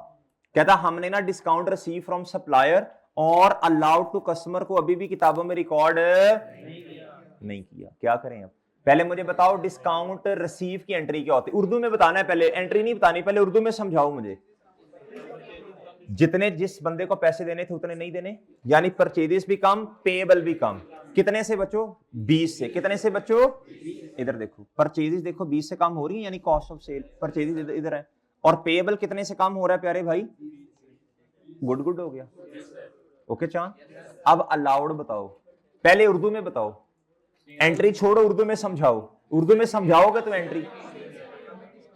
कहता हमने ना डिस्काउंट रिसीव फ्रॉम सप्लायर और अलाउड टू कस्टमर को अभी भी किताबों में रिकॉर्ड नहीं किया। क्या करें अब? पहले मुझे बताओ डिस्काउंट रिसीव की एंट्री क्या होती है? उर्दू में बताना है, पहले एंट्री नहीं बतानी, पहले उर्दू में समझाओ मुझे। जितने जिस बंदे को पैसे देने थे उतने नहीं देने, यानी परचेजेस भी कम, पेएबल भी कम। कितने से बच्चों? 20 से। कितने से बच्चों? इधर देखो, परचेजेस देखो 20 से कम हो रही है, यानी कॉस्ट ऑफ सेल, परचेजेस इधर है। और पेएबल कितने से कम हो रहा है प्यारे भाई? गुड गुड हो गया, ओके चांद। अब अलाउड बताओ, पहले उर्दू में बताओ, एंट्री छोड़ो, उर्दू में समझाओ। उर्दू में समझाओगे तो एंट्री,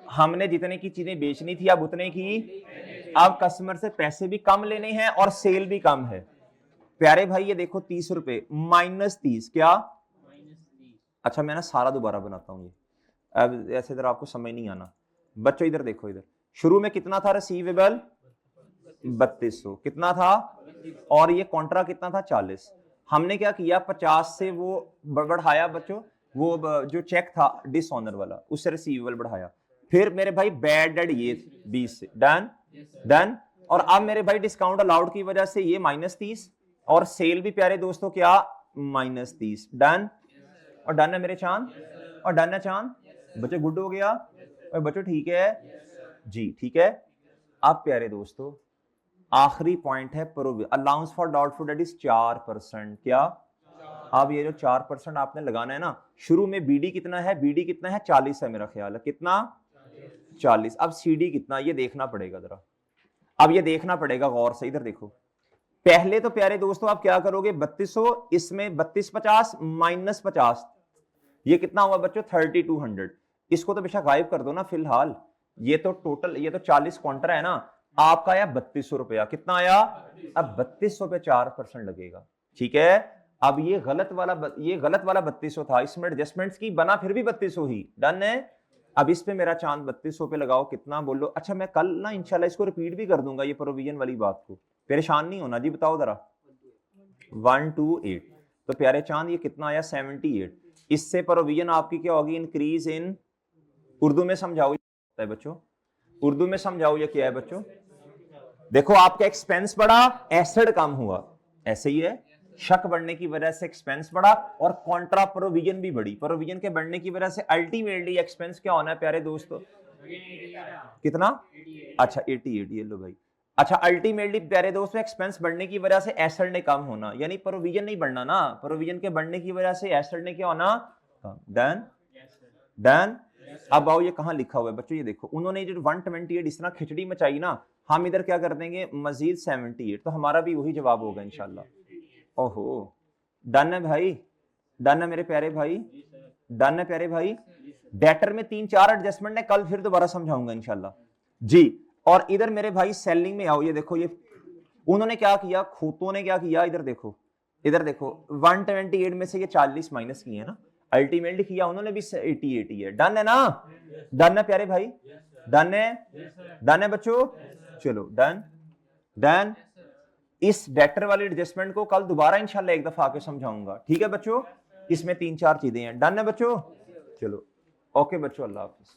हमने जितने की चीजें बेचनी थी अब उतने की, अब कस्टमर से पैसे भी कम लेने हैं और सेल भी कम है। प्यारे भाई ये देखो 30 रुपए -30, क्या? अच्छा मैं ना सारा दोबारा बनाता हूं ये, अब ऐसे इधर आपको समझ नहीं आना बच्चों। इधर देखो, इधर शुरू में कितना था रिसीवेबल? 3200। कितना था? और ये कॉन्ट्रा कितना था? 40। हमने क्या किया, 50 से वो बढ़ाया बच्चों, वो जो चेक था डिसऑनर वाला, उससे रिसीवेबल बढ़ाया। फिर मेरे भाई बैड डेड ये 20 से। Done done. और अब मेरे भाई डिस्काउंट अलाउड की वजह से ये -30, और सेल भी प्यारे दोस्तों क्या? -30। डन, और डन है मेरे चांद, और डन है चांद। बच्चे गुड हो गया, और बच्चों ठीक है जी, ठीक है। अब प्यारे दोस्तों आखिरी पॉइंट है allowance for doubtful debt is 4%। क्या? अब ये जो 4% आपने लगाना है ना, शुरू में बीडी कितना है? बीडी कितना है? 40 है मेरा ख्याल है। कितना? 40। अब सीडी कितना, ये देखना पड़ेगा जरा, अब ये देखना पड़ेगा गौर से। इधर देखो, पहले तो प्यारे दोस्तों आप क्या करोगे? 3200, इसमें 3250 -50, ये कितना हुआ बच्चों? 3200। इसको तो बेशक गायब कर दो ना फिलहाल, ये तो टोटल, ये तो 40 काउंटर है ना, आपका आया 3200 रुपया। कितना आया? अब 3200 पे 4% लगेगा, ठीक है। अब ये गलत वाला 3200 था, इसमें एडजस्टमेंट्स की, बना फिर भी 3200 ही। डन है। अब इस पे मेरा चांद 3200 पे लगाओ, कितना बोलो? अच्छा मैं कल ना इंशाल्लाह इसको रिपीट भी कर दूंगा, ये प्रोविजन वाली बात को, परेशान नहीं होना जी। बताओ जरा, 128। तो प्यारे चांद ये कितना आया? 78। इससे प्रोविजन आपकी क्या होगी? इंक्रीज इन, उर्दू में समझाओ है बच्चों, उर्दू में समझाओ ये क्या है बच्चों? देखो आपका एक्सपेंस बढ़ा, एसेट कम हुआ, ऐसे ही है। शक बढ़ने की वजह से एक्सपेंस बढ़ा, और कॉन्ट्रा प्रोविजन भी बढ़ी। प्रोविजन के बढ़ने की वजह से अल्टीमेटली एक्सपेंस क्या होना है प्यारे दोस्तों? कितना? अच्छा 88, ये लो भाई। अच्छा अल्टीमेटली प्यारे दोस्तों एक्सपेंस बढ़ने की वजह से एसेट ने कम होना, यानी प्रोविजन नहीं बढ़ना ना, प्रोविजन के बढ़ने की वजह से एसेट ने क्या होना? Done done. अब आओ, ये कहां लिखा हुआ है बच्चों? ये देखो, उन्होंने जो 128 इस तरह खिचड़ी मचाई ना, हम इधर क्या कर देंगे? मजीद 78, तो हमारा भी वही जवाब होगा इंशाल्लाह। ओहो, डन है भाई, डन है मेरे प्यारे भाई, डन है प्यारे भाई। डेटर में 3-4 एडजस्टमेंट है, कल फिर दोबारा समझाऊंगा इंशाल्लाह जी। और इधर मेरे भाई सेलिंग में आओ, ये देखो, ये उन्होंने क्या किया, खूतों ने क्या किया, इधर देखो 128 में से ये 40 माइनस किए हैं ना, अल्टीमेटली किया उन्होंने भी 80 है। डन है ना? डन है प्यारे भाई? डन है? डन है बच्चों? चलो डन डन। इस डेक्टर वाली एडजस्टमेंट को कल दोबारा इंशाल्लाह एक दफा आके समझाऊंगा, ठीक है बच्चों? इसमें 3-4 चीजें हैं। डन है बच्चों? चलो ओके बच्चों, अल्लाह हाफिज।